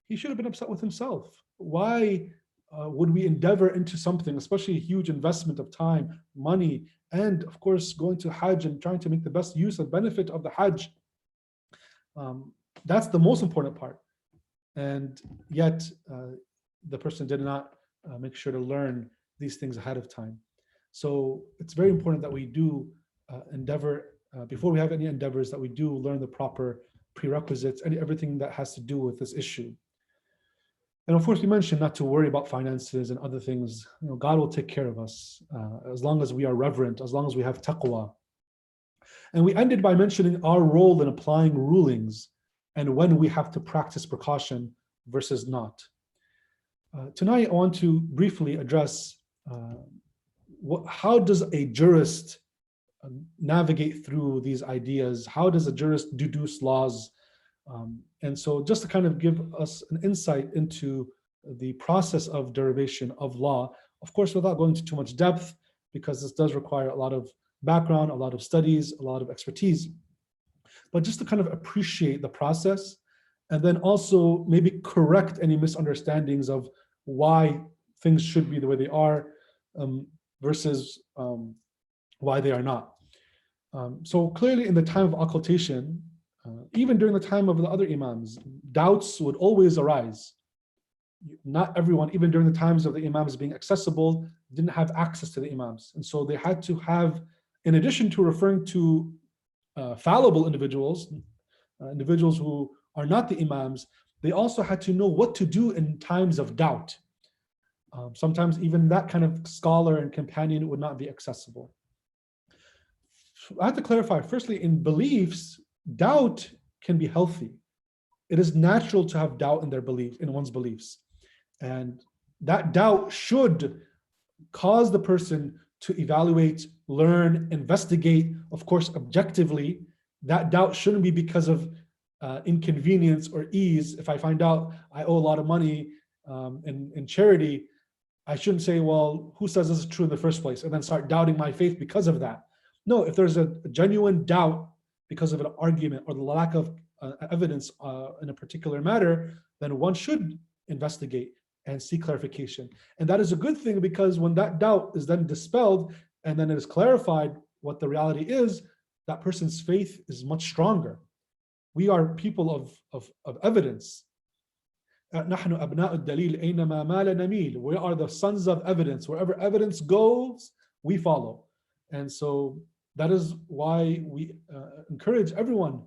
He should have been upset with himself. Why would we endeavor into something, especially a huge investment of time, money, and of course going to Hajj and trying to make the best use and benefit of the Hajj? That's the most important part. And yet the person did not make sure to learn these things ahead of time. So it's very important that we do endeavor, before we have any endeavors, that we do learn the proper prerequisites and everything that has to do with this issue. And of course, we mentioned not to worry about finances and other things. You know, God will take care of us as long as we are reverent, as long as we have taqwa. And we ended by mentioning our role in applying rulings and when we have to practice precaution versus not. Tonight, I want to briefly address how does a jurist navigate through these ideas? How does a jurist deduce laws? And so just to kind of give us an insight into the process of derivation of law, of course, without going into too much depth, because this does require a lot of background, a lot of studies, a lot of expertise, but just to kind of appreciate the process, and then also maybe correct any misunderstandings of why things should be the way they are versus why they are not. So clearly in the time of occultation, even during the time of the other imams, doubts would always arise. Not everyone, even during the times of the imams being accessible, didn't have access to the imams. And so they had to have, in addition to referring to fallible individuals, individuals who are not the imams, they also had to know what to do in times of doubt. Sometimes even that kind of scholar and companion would not be accessible. I have to clarify, firstly, in beliefs, doubt can be healthy. It is natural to have doubt in their belief, in one's beliefs. And that doubt should cause the person to evaluate, learn, investigate, of course, objectively. That doubt shouldn't be because of inconvenience or ease. If I find out I owe a lot of money in charity, I shouldn't say, well, who says this is true in the first place? And then start doubting my faith because of that. No, if there's a genuine doubt because of an argument or the lack of evidence in a particular matter, then one should investigate and seek clarification. And that is a good thing, because when that doubt is then dispelled and then it is clarified what the reality is, that person's faith is much stronger. We are people of evidence. We are the sons of evidence. Wherever evidence goes, we follow. And so that is why we encourage everyone,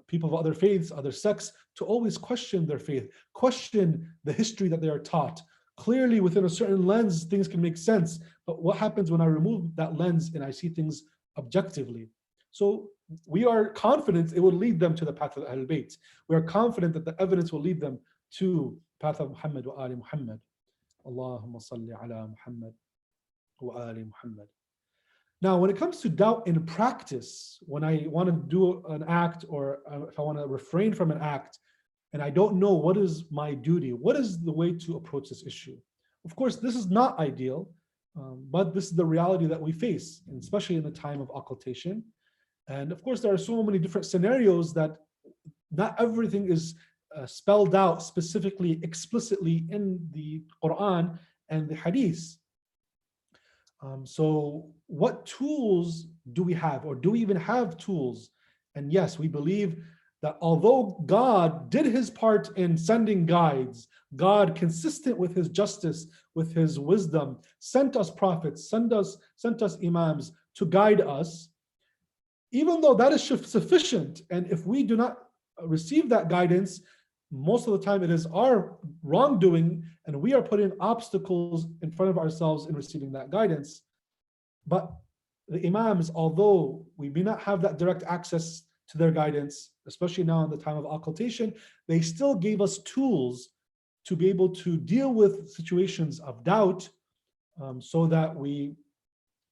people of other faiths, other sects, to always question their faith, question the history that they are taught. Clearly, within a certain lens, things can make sense. But what happens when I remove that lens and I see things objectively? So we are confident it will lead them to the path of Ahlul Bayt. We are confident that the evidence will lead them to the path of Muhammad wa Ali Muhammad. Allahumma salli ala Muhammad wa Ali Muhammad. Now, when it comes to doubt in practice, when I want to do an act, or if I want to refrain from an act, and I don't know what is my duty, what is the way to approach this issue? Of course, this is not ideal, But this is the reality that we face, and especially in the time of occultation. And of course, there are so many different scenarios that not everything is spelled out specifically, explicitly in the Quran and the Hadith. So what tools do we have, or do we even have tools? And yes, we believe that although God did his part in sending guides, God, consistent with his justice, with his wisdom, sent us prophets, sent us imams to guide us. Even though that is sufficient, and if we do not receive that guidance, most of the time it is our wrongdoing, and we are putting obstacles in front of ourselves in receiving that guidance. But the imams, although we may not have that direct access to their guidance, especially now in the time of occultation, they still gave us tools to be able to deal with situations of doubt, so that we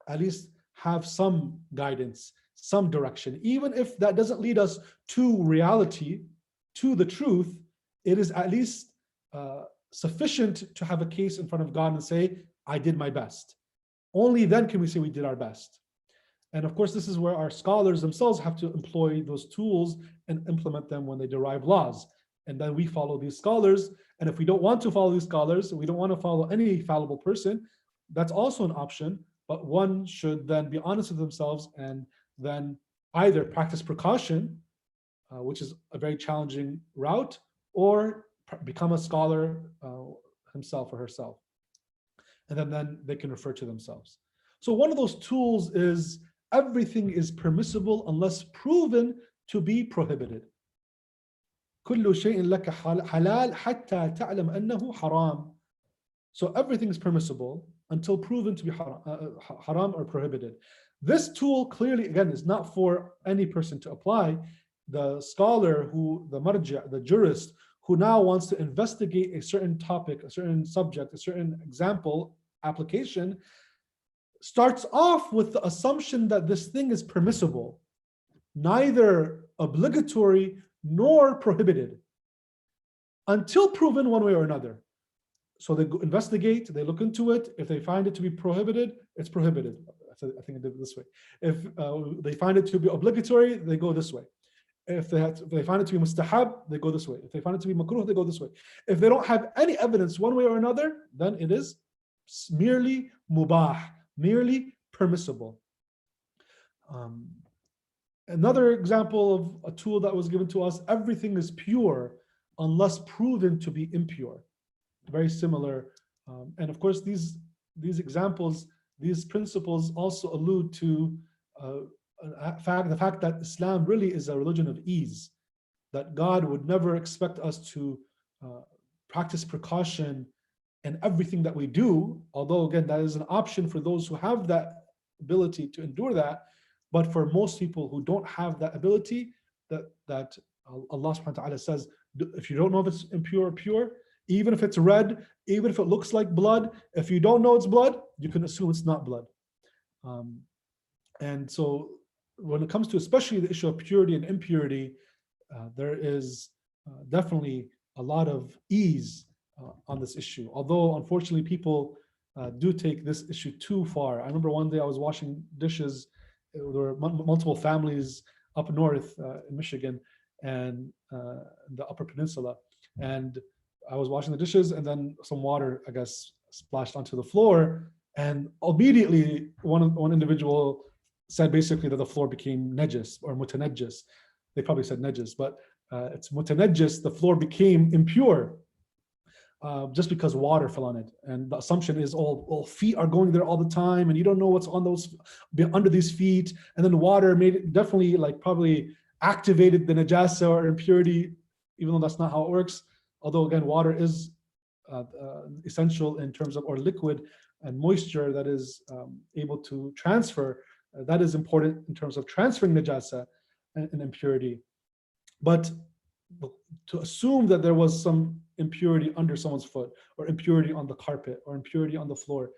at least have some guidance, some direction. Even if that doesn't lead us to reality, to the truth, it is at least sufficient to have a case in front of God and say, I did my best. Only then can we say we did our best. And of course, this is where our scholars themselves have to employ those tools and implement them when they derive laws. And then we follow these scholars. And if we don't want to follow these scholars, we don't want to follow any fallible person, that's also an option. But one should then be honest with themselves and then either practice precaution, which is a very challenging route, or become a scholar himself or herself. And then they can refer to themselves. So one of those tools is everything is permissible unless proven to be prohibited. كل شيء لك حلال حتى تعلم أنه حرام. So everything is permissible until proven to be haram or prohibited. This tool clearly, again, is not for any person to apply. The scholar the marja, the jurist, who now wants to investigate a certain topic, a certain subject, a certain example, application, starts off with the assumption that this thing is permissible, neither obligatory nor prohibited, until proven one way or another. So they investigate, they look into it. If they find it to be prohibited, it's prohibited. I think I did it this way. If they find it to be obligatory, they go this way. If they find it to be mustahab, they go this way. If they find it to be makruh, they go this way. If they don't have any evidence one way or another, then it is merely mubah, merely permissible. Another example of a tool that was given to us, everything is pure unless proven to be impure. Very similar. And of course, these examples, these principles also allude to the fact that Islam really is a religion of ease, that God would never expect us to practice precaution in everything that we do, although again, that is an option for those who have that ability to endure that. But for most people who don't have that ability, that Allah subhanahu wa ta'ala says, if you don't know if it's impure or pure, even if it's red, even if it looks like blood, if you don't know it's blood, you can assume it's not blood. And so when it comes to especially the issue of purity and impurity, there is definitely a lot of ease on this issue. Although unfortunately people do take this issue too far. I remember one day I was washing dishes. There were multiple families up north in Michigan and the Upper Peninsula. And I was washing the dishes and then some water, I guess, splashed onto the floor. And immediately one individual said basically that the floor became najis or mutanajjis. They probably said najis, but it's mutanajjis, the floor became impure just because water fell on it. And the assumption is all feet are going there all the time and you don't know what's on those, under these feet. And then the water made it definitely probably activated the najasa or impurity, even though that's not how it works. Although again, water is essential in terms of, or liquid and moisture that is able to transfer. That is important in terms of transferring najasa and impurity. But to assume that there was some impurity under someone's foot or impurity on the carpet or impurity on the floor,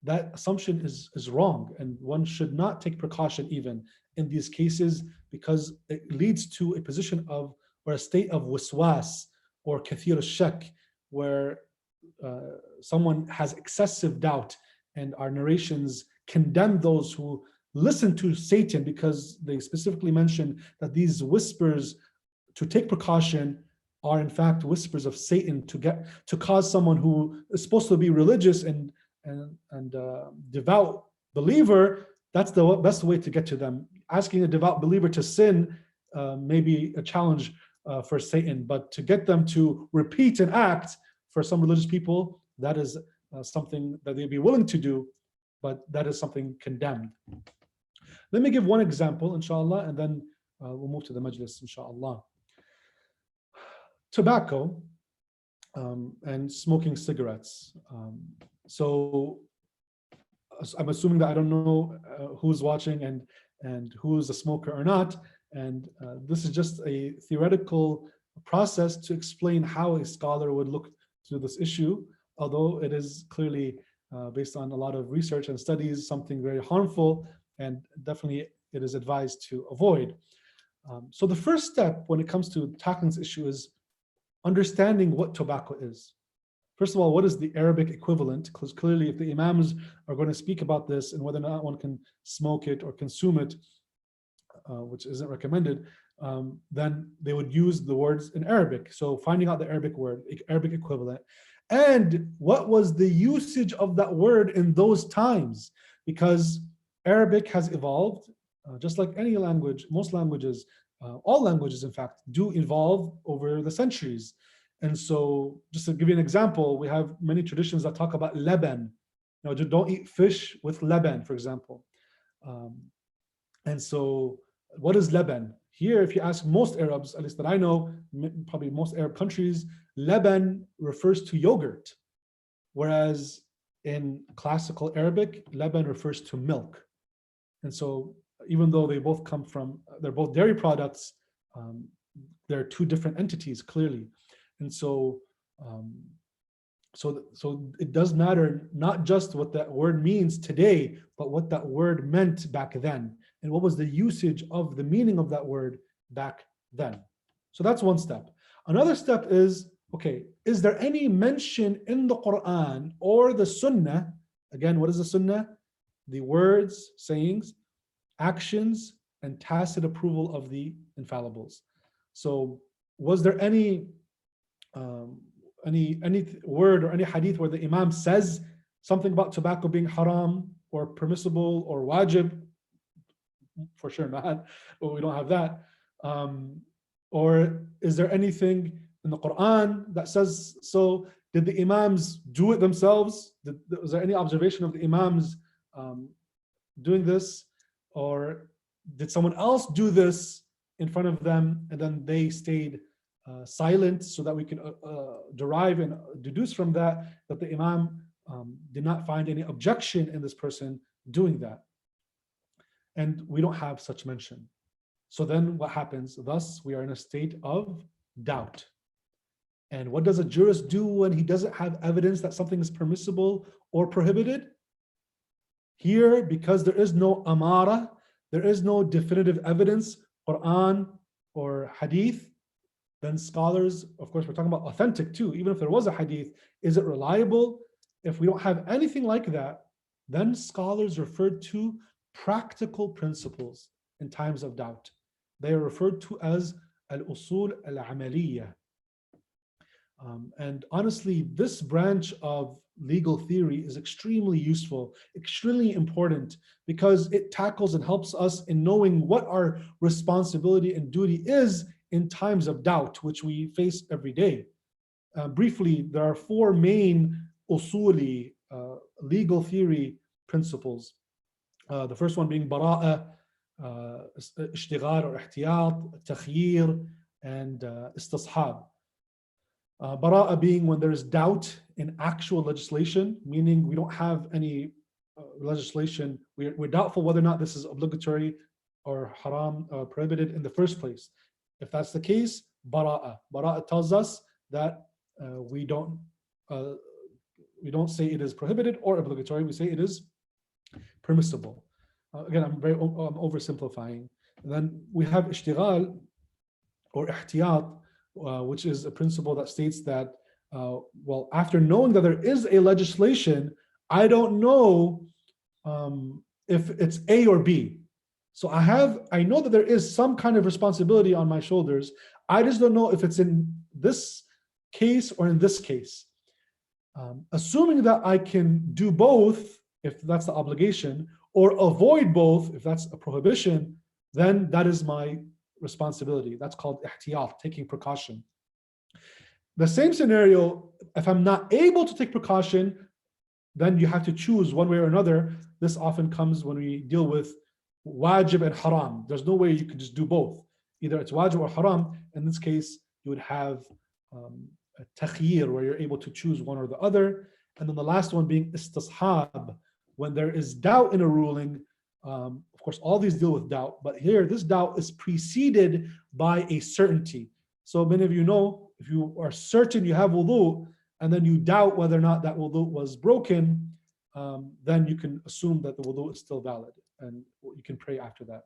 that assumption is wrong. And one should not take precaution even in these cases because it leads to a position of, or a state of waswas or kathir al-shak, where someone has excessive doubt and our narrations condemn those who listen to Satan, because they specifically mention that these whispers to take precaution are in fact whispers of Satan to cause someone who is supposed to be religious and devout believer. That's the best way to get to them. Asking a devout believer to sin may be a challenge for Satan, but to get them to repeat and act, for some religious people, that is something that they'd be willing to do, but that is something condemned. Let me give one example, inshallah, and then we'll move to the majlis, inshallah. Tobacco and smoking cigarettes. So I'm assuming that I don't know who's watching and who's a smoker or not. And this is just a theoretical process to explain how a scholar would look to this issue, although it is clearly based on a lot of research and studies, something very harmful, and definitely it is advised to avoid. So the first step when it comes to tackling this issue is understanding what tobacco is. First of all, what is the Arabic equivalent? Because clearly if the imams are going to speak about this and whether or not one can smoke it or consume it, which isn't recommended, then they would use the words in Arabic. So finding out the Arabic word, Arabic equivalent, and what was the usage of that word in those times, because Arabic has evolved, just like any language, most languages, all languages in fact, do evolve over the centuries. And so just to give you an example, we have many traditions that talk about leban. You know, don't eat fish with leban, for example. And so what is leban? Here, if you ask most Arabs, at least that I know, probably most Arab countries, leban refers to yogurt. Whereas in classical Arabic, leban refers to milk. And so even though they both come from, they're both dairy products, they're two different entities, clearly. And so, so it does matter not just what that word means today, but what that word meant back then, and what was the usage of the meaning of that word back then. So that's one step. Another step is, okay, is there any mention in the Quran or the Sunnah? Again, what is the Sunnah? The words, sayings, actions, and tacit approval of the infallibles. So was there any word or any hadith where the Imam says something about tobacco being haram or permissible or wajib? For sure not, but we don't have that. Or is there anything in the Quran that says so? Did the Imams do it themselves? Was there any observation of the Imams doing this? Or did someone else do this in front of them and then they stayed silent, so that we can derive and deduce from that that the Imam did not find any objection in this person doing that? And we don't have such mention. So then what happens? Thus, we are in a state of doubt. And what does a jurist do when he doesn't have evidence that something is permissible or prohibited? Here, because there is no amara, there is no definitive evidence, Quran or hadith, then scholars, of course, we're talking about authentic too, even if there was a hadith, is it reliable? If we don't have anything like that, then scholars referred to practical principles in times of doubt. They are referred to as al-usul al-amaliyya. And honestly, this branch of legal theory is extremely useful, extremely important, because it tackles and helps us in knowing what our responsibility and duty is in times of doubt, which we face every day. Briefly, there are four main usuli, legal theory principles. The first one being bara'a, ishtighal or ihtiyat, takhyir, and istishab. Bara'a being when there is doubt in actual legislation, meaning we don't have any legislation, we're doubtful whether or not this is obligatory or haram or prohibited in the first place. If that's the case, bara'a. Bara'a tells us that we don't say it is prohibited or obligatory, we say it is permissible. Again, I'm oversimplifying. And then we have ishtighal or ihtiyat, which is a principle that states that, well, after knowing that there is a legislation, I don't know if it's A or B. So I know that there is some kind of responsibility on my shoulders. I just don't know if it's in this case or in this case. Assuming that I can do both, if that's the obligation, or avoid both, if that's a prohibition, then that is my responsibility. That's called ihtiyat, taking precaution. The same scenario, if I'm not able to take precaution, then you have to choose one way or another. This often comes when we deal with wajib and haram. There's no way you can just do both. Either it's wajib or haram. In this case, you would have a takhyir, where you're able to choose one or the other. And then the last one being istishab, when there is doubt in a ruling. Of course, all these deal with doubt, but here this doubt is preceded by a certainty. So many of you know, if you are certain you have wudu, and then you doubt whether or not that wudu was broken, then you can assume that the wudu is still valid, and you can pray after that.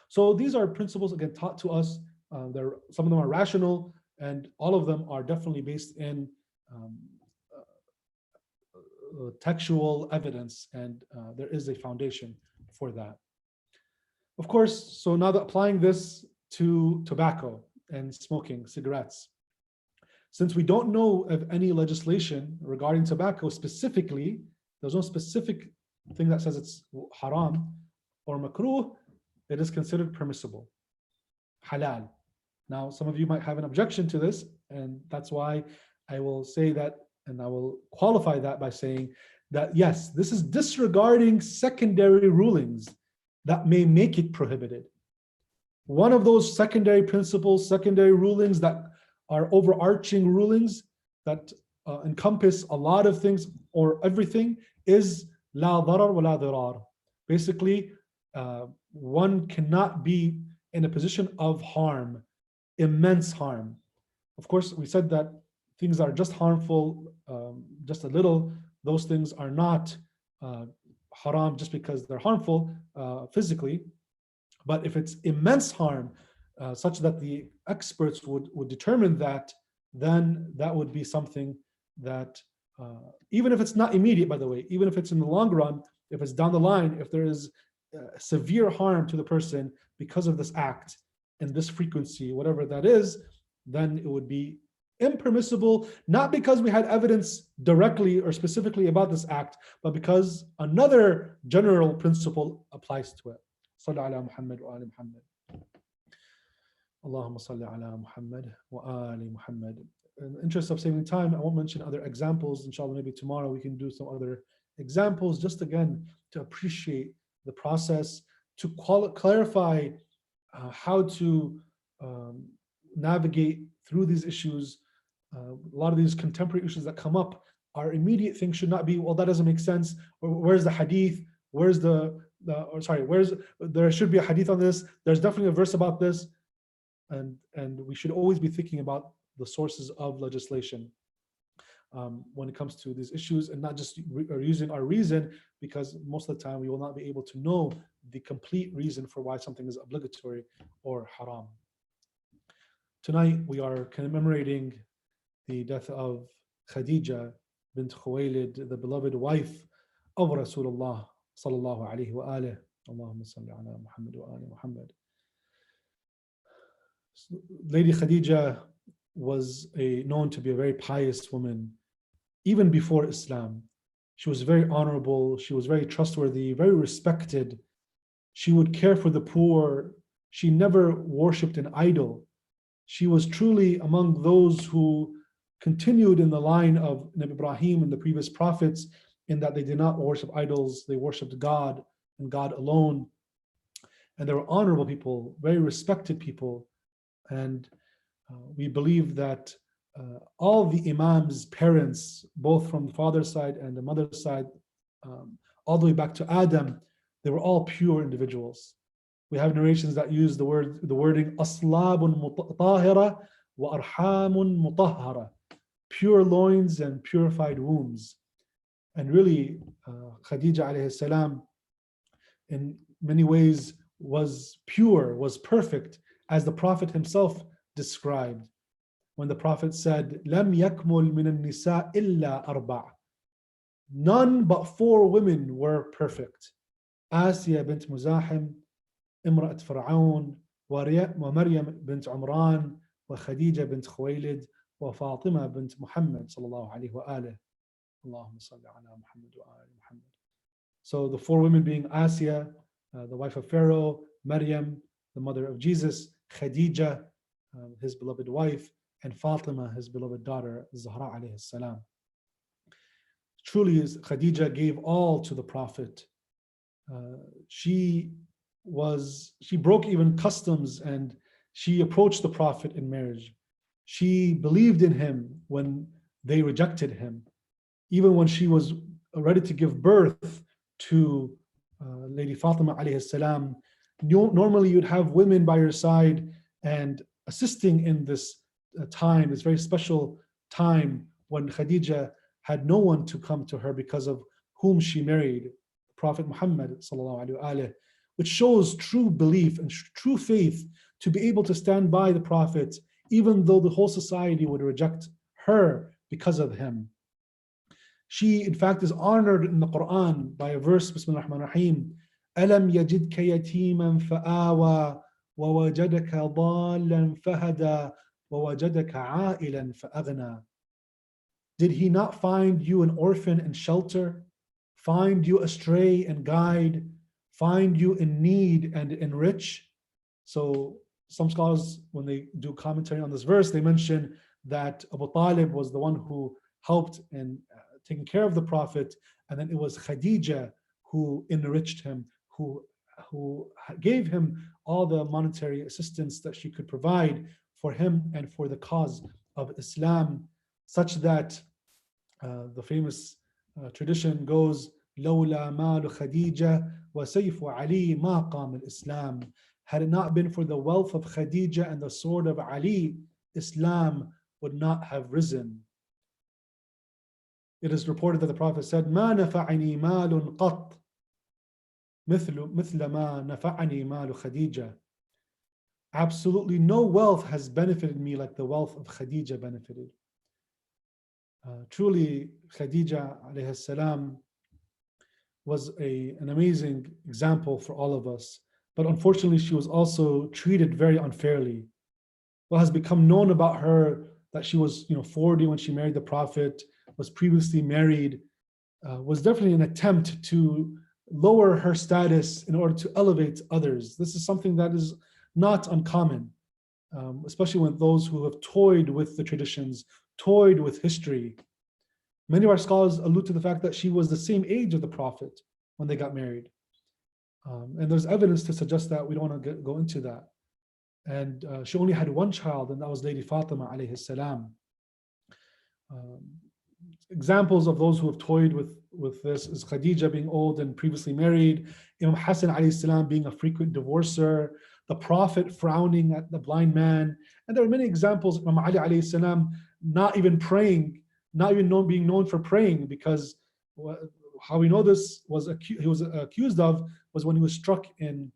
So these are principles, again, taught to us. Some of them are rational, and all of them are definitely based in textual evidence, and there is a foundation for that. Of course, so now that applying this to tobacco and smoking cigarettes, since we don't know of any legislation regarding tobacco specifically, there's no specific thing that says it's haram or makruh, it is considered permissible, halal. Now, some of you might have an objection to this, and that's why I will say that, and I will qualify that by saying that yes, this is disregarding secondary rulings that may make it prohibited. One of those secondary principles, secondary rulings that are overarching rulings that encompass a lot of things or everything is la darar wa la dirar. Basically, one cannot be in a position of harm, immense harm. Of course, we said that things that are just harmful, just a little, those things are not haram just because they're harmful physically. But if it's immense harm, such that the experts would determine that, then that would be something that, even if it's not immediate, by the way, even if it's in the long run, if it's down the line, if there is severe harm to the person because of this act and this frequency, whatever that is, then it would be impermissible, not because we had evidence directly or specifically about this act, but because another general principle applies to it. Salli ala Muhammad wa ali Muhammad. Allahumma salli ala Muhammad wa ali Muhammad. In the interest of saving time, I won't mention other examples. Inshallah, maybe tomorrow we can do some other examples, just again to appreciate the process, to clarify how to navigate through these issues. A lot of these contemporary issues that come up, our immediate thing should not be, well, that doesn't make sense, or where's the hadith, where's there should be a hadith on this, there's definitely a verse about this, and we should always be thinking about the sources of legislation when it comes to these issues, and not just using our reason, because most of the time we will not be able to know the complete reason for why something is obligatory or haram. Tonight we are commemorating the death of Khadijah bint Khuwaylid, the beloved wife of Rasulullah sallallahu alaihi wa alihi. Allahumma salli ala Muhammad wa ali Muhammad. Lady Khadijah was known to be a very pious woman, even before Islam. She was very honorable, she was very trustworthy, very respected. She would care for the poor. She never worshipped an idol. She was truly among those who continued in the line of Nabi Ibrahim and the previous prophets, in that they did not worship idols, they worshipped God and God alone. And they were honorable people, very respected people. And we believe that all the Imam's parents, both from the father's side and the mother's side, all the way back to Adam, they were all pure individuals. We have narrations that use the wording aslabun mutahhara wa arhamun mutahhara, pure loins and purified wombs. And really, Khadijah alayhi salam, in many ways, was pure, was perfect, as the Prophet himself described, when the Prophet said, "Lam yakmul min an-nisa illa arba'." none but 4 women were perfect. آسيا بنت مزاحم، امرأة فرعون، ومريم بنت عمران، وخديجة بنت خويلد، وفاطمة بنت محمد صلى الله عليه وآله. اللهم صل على محمد وآل محمد. So the 4 women being Asya, the wife of Pharaoh, Maryam, the mother of Jesus, Khadijah, his beloved wife, and Fatima, his beloved daughter, Zahra alayhi salam. Truly, Khadijah gave all to the Prophet. She broke even customs, and she approached the Prophet in marriage. She believed in him when they rejected him. Even when she was ready to give birth to Lady Fatima alayhi salam, normally you'd have women by your side and assisting in this time, this very special time when Khadijah had no one to come to her because of whom she married, Prophet Muhammad sallallahu alaihi wasallam, which shows true belief and true faith to be able to stand by the Prophet even though the whole society would reject her because of him. She, in fact, is honored in the Quran by a verse, Bismillah ar-Rahman ar-Rahim, أَلَمْ يَجِدْكَ يَتِيمًا فَآوَى وَوَجَدَكَ ضَالًّا فَهَدَى وَوَجَدَكَ عَائِلًا فَأَغْنَى. Did he not find you an orphan and shelter, find you astray and guide, find you in need and enrich? So some scholars, when they do commentary on this verse, they mention that Abu Talib was the one who helped in taking care of the Prophet, and then it was Khadijah who enriched him, who gave him all the monetary assistance that she could provide for him and for the cause of Islam, such that the famous tradition goes, لولا مال خديجة وسيف علي ما قام الإسلام. Had it not been for the wealth of Khadijah and the sword of Ali, Islam would not have risen. It is reported that the Prophet said, ما نفعني مال قط مثل ما نفعني مال خديجة. Absolutely no wealth has benefited me like the wealth of Khadijah benefited. Truly, Khadijah alayhi salam was an amazing example for all of us. But unfortunately, she was also treated very unfairly. What has become known about her, that she was 40 when she married the Prophet, was previously married, was definitely an attempt to lower her status in order to elevate others. This is something that is not uncommon, especially when those who have toyed with the traditions, toyed with history. Many of our scholars allude to the fact that she was the same age of the Prophet when they got married. And there's evidence to suggest that. We don't want to go into that. And she only had one child, and that was Lady Fatima alayhi salam. Examples of those who have toyed with this is Khadijah being old and previously married, Imam Hassan alayhi salam being a frequent divorcer, the Prophet frowning at the blind man. And there are many examples, Imam Ali alayhi salam not even praying, not even being known for praying, because how we know this he was accused of was when he was struck in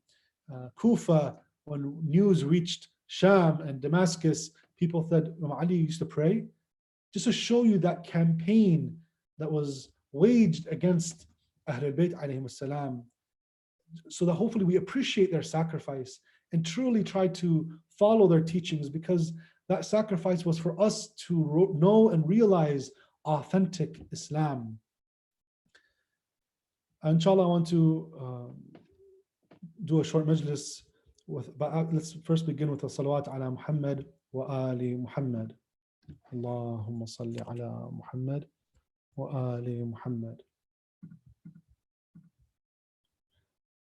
Kufa, when news reached Sham and Damascus. People said Imam Ali used to pray, just to show you that campaign that was waged against Ahlul Bayt alayhim salam, so that hopefully we appreciate their sacrifice and truly try to follow their teachings, because that sacrifice was for us to know and realize authentic Islam. Inshallah, I want to do a short majlis, but let's first begin with a salawat ala Muhammad wa ali Muhammad. Allahumma salli ala Muhammad wa ali Muhammad.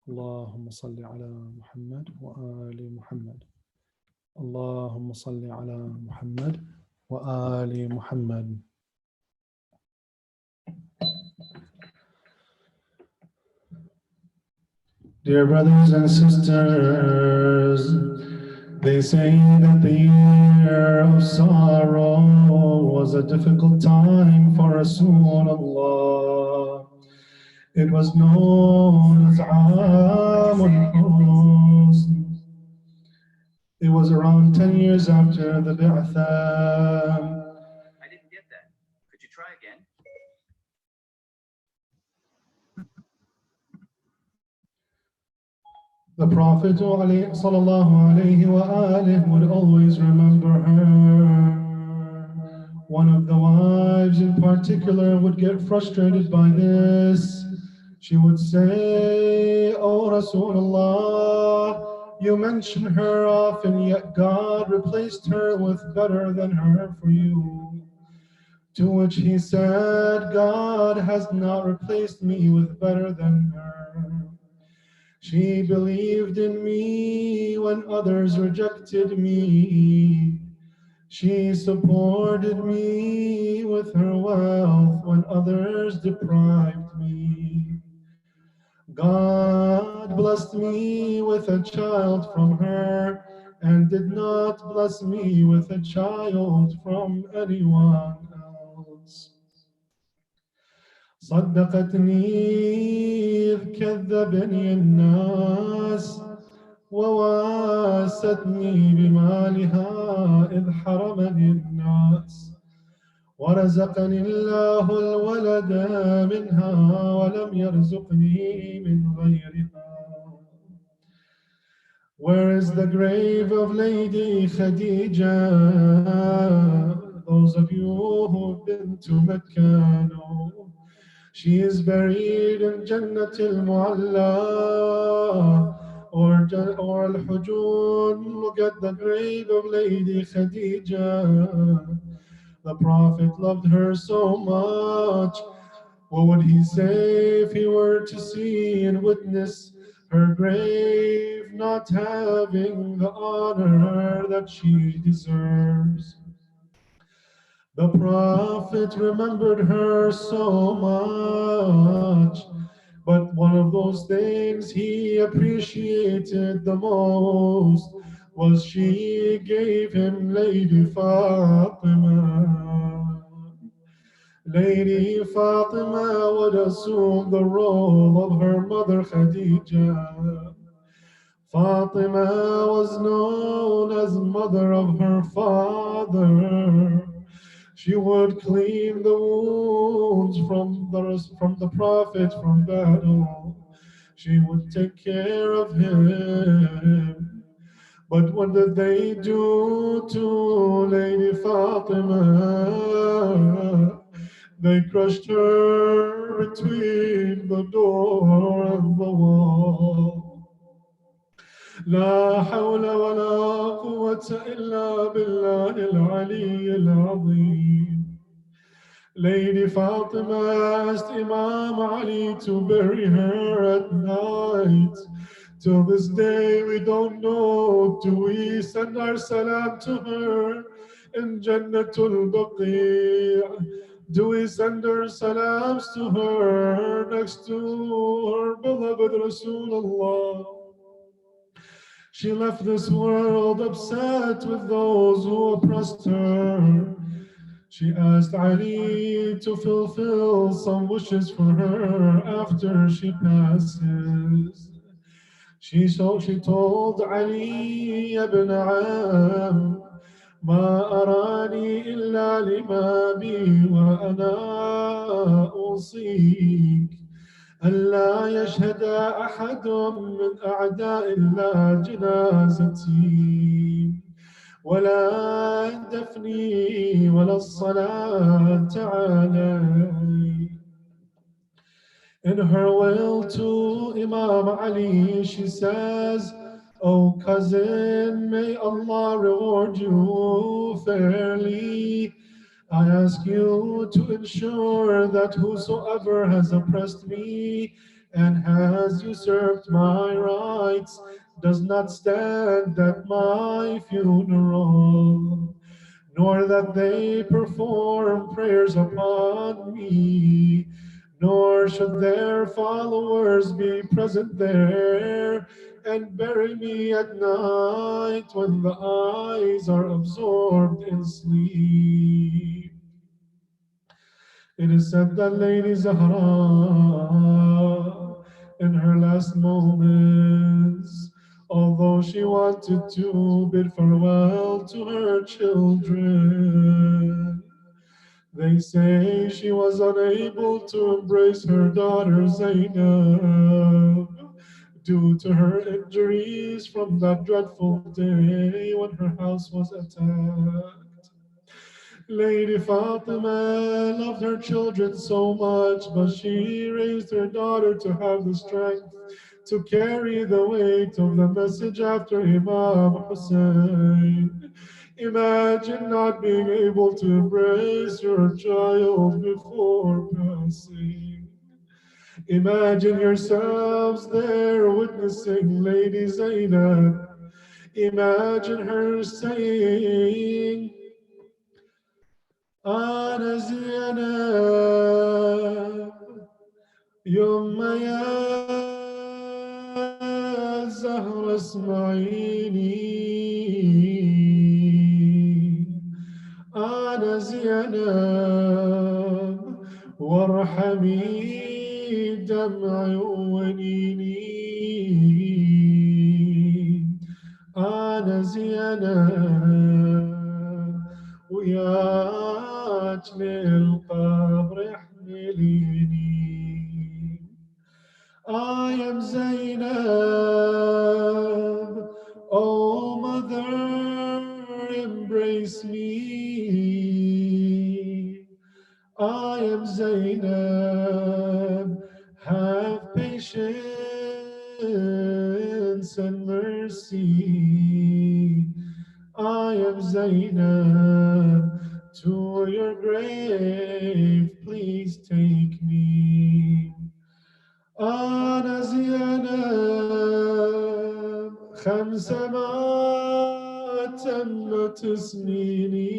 Allahumma salli ala Muhammad wa ali Muhammad. Allahumma salli ala Muhammad wa ali Muhammad. Dear brothers and sisters, they say that the year of sorrow was a difficult time for Rasulullah. It was known as Aamul Huzn. It was around 10 years after the Bi'tha. I didn't get that. Could you try again? The Prophet ﷺ would always remember her. One of the wives in particular would get frustrated by this. She would say, "O Rasulullah, you mention her often, yet God replaced her with better than her for you." To which he said, "God has not replaced me with better than her. She believed in me when others rejected me. She supported me with her wealth when others deprived me. God blessed me with a child from her and did not bless me with a child from anyone else. صدقتني إذ كذبني الناس وواستني بمالها إذ حرمني الناس ورزقني الله الولد منها ولم يرزقني من غيرها." Where is the grave of Lady Khadijah? Those of you who've been to Mecca know she is buried in Jannat al-Mu'alla or Al-Hujun. Look at the grave of Lady Khadijah. The Prophet loved her so much. What would he say if he were to see and witness her grave not having the honor that she deserves? The Prophet remembered her so much, but one of those things he appreciated the most was she gave him Lady Fatima. Lady Fatima would assume the role of her mother Khadijah. Fatima was known as mother of her father. She would clean the wounds from the Prophet from battle. She would take care of him. But what did they do to Lady Fatima? They crushed her between the door and the wall. لا حول ولا قوة إلا بالله العلي العظيم. Lady Fatima asked Imam Ali to bury her at night. Till this day we don't know, do we send our salam to her in Jannatul Baqi'? Do we send our salams to her next to her beloved Rasulullah? She left this world upset with those who oppressed her. She asked Ali to fulfill some wishes for her after she passes. She told Ali ibn Am, ما أراني إلا لما بي وأنا أوصيك ألا يشهد أحد من أعداء الله جنازتي ولا دفني ولا الصلاة علي. In her will to Imam Ali, she says, "O cousin, may Allah reward you fairly. I ask you to ensure that whosoever has oppressed me and has usurped my rights does not stand at my funeral, nor that they perform prayers upon me, nor should their followers be present there and bury me at night when the eyes are absorbed in sleep." It is said that Lady Zahra, in her last moments, although she wanted to bid farewell to her children, they say she was unable to embrace her daughter Zainab due to her injuries from that dreadful day when her house was attacked. Lady Fatima loved her children so much, but she raised her daughter to have the strength to carry the weight of the message after Imam Hussein. Imagine not being able to embrace your child before passing. Imagine yourselves there witnessing Lady Zainab. Imagine her saying, أنا زينب يوم يا زهر اسمعيني أنا زينب وارحمي دمعي ونيني أنا زينب وياك للقبر احمليني I am Zainab, oh mother, embrace me. I am Zainab, have patience and mercy. I am Zainab, to your grave, please take me. أنا زينب خمس ما تمت سنيني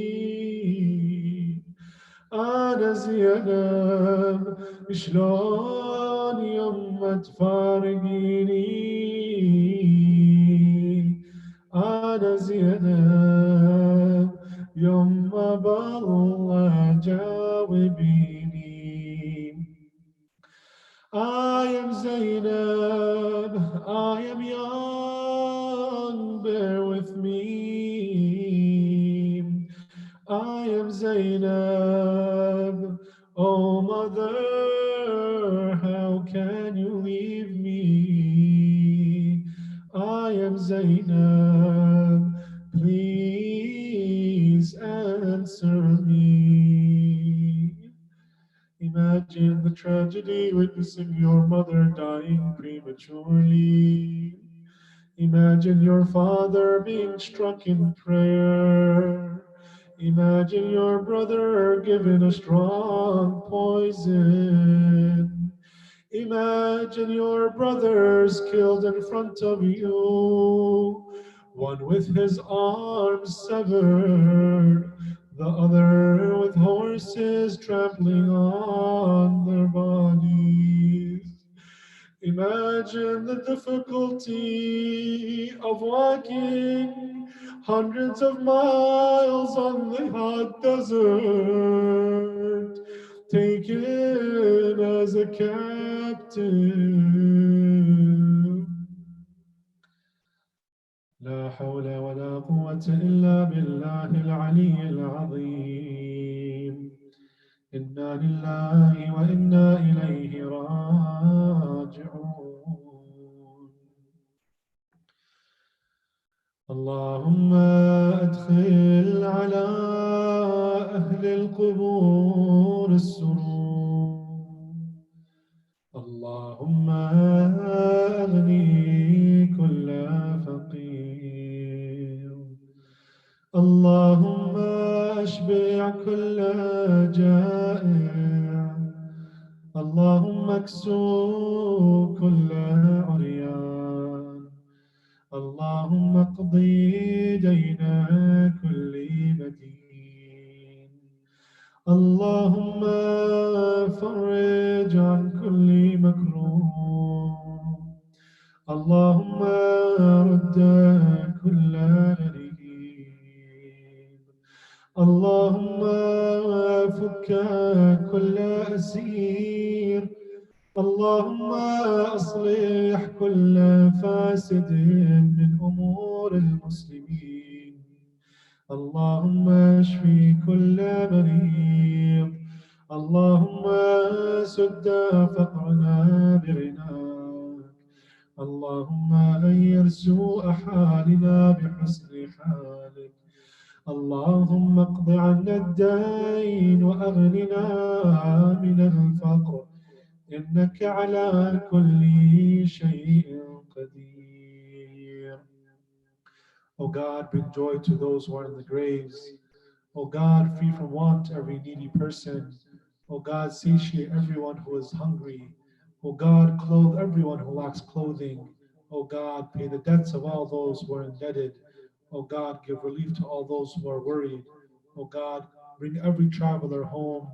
أنا زينب شلون يما تفارقيني أنا زينب يما بالله جاوبيني I am Zainab, I am young, bear with me. I am Zainab, oh mother, how can you leave me? I am Zainab, please answer me. Imagine the tragedy witnessing your mother dying prematurely. Imagine your father being struck in prayer. Imagine your brother given a strong poison. Imagine your brothers killed in front of you, one with his arms severed, the other with horses trampling on their bodies. Imagine the difficulty of walking hundreds of miles on the hot desert, taken as a captive. لا حول ولا قوة إلا بالله العلي العظيم. إنا لله وإنا إليه راجعون. اللهم أدخل على أهل القبور السرور. اللهم أغني كل فقير. اللهم أشبع كل جائع. اللهم اكسو كل عريان. اللهم اقضي دين كل مدين. اللهم فرج عن كل مكروه. اللهم رد كل لئيم. اللهم فك كل أسير. اللهم أصلح كل فاسد من أمور المسلمين. اللهم اشفي كل مريض. اللهم سد فقرنا بغناك. اللهم غير سوء حالنا بحسن حالك. اللهم اقض عنا الدين وأغننا من الفقر إنك على كل شيء قدير. O God, bring joy to those who are in the graves. O God, free from want every needy person. O God, satiate everyone who is hungry. O God, clothe everyone who lacks clothing. O God, pay the debts of all those who are indebted. O God, give relief to all those who are worried. O God, bring every traveler home.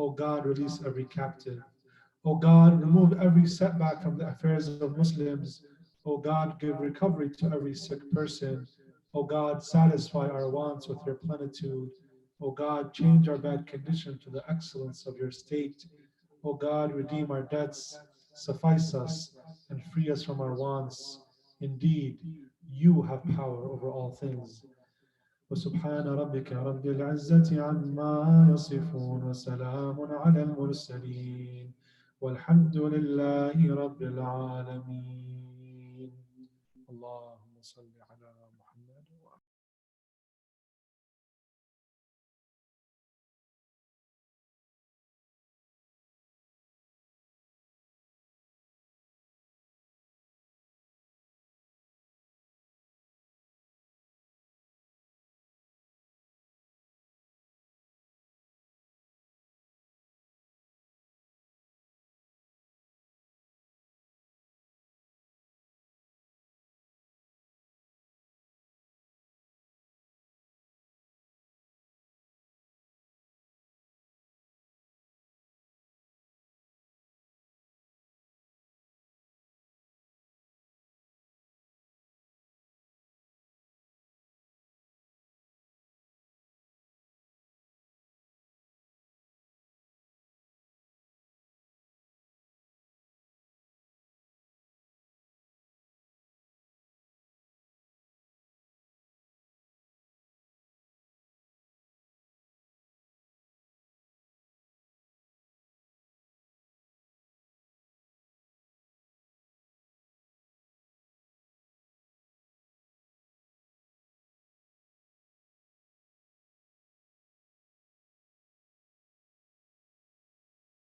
O God, release every captive. O God, remove every setback from the affairs of Muslims. O God, give recovery to every sick person. O God, satisfy our wants with your plenitude. O God, change our bad condition to the excellence of your state. O God, redeem our debts, suffice us, and free us from our wants. Indeed, you have power over all things. وسبحان ربك رب العزة عما يصفون وسلام على المرسلين والحمد لله رب العالمين. اللهم صل على محمد.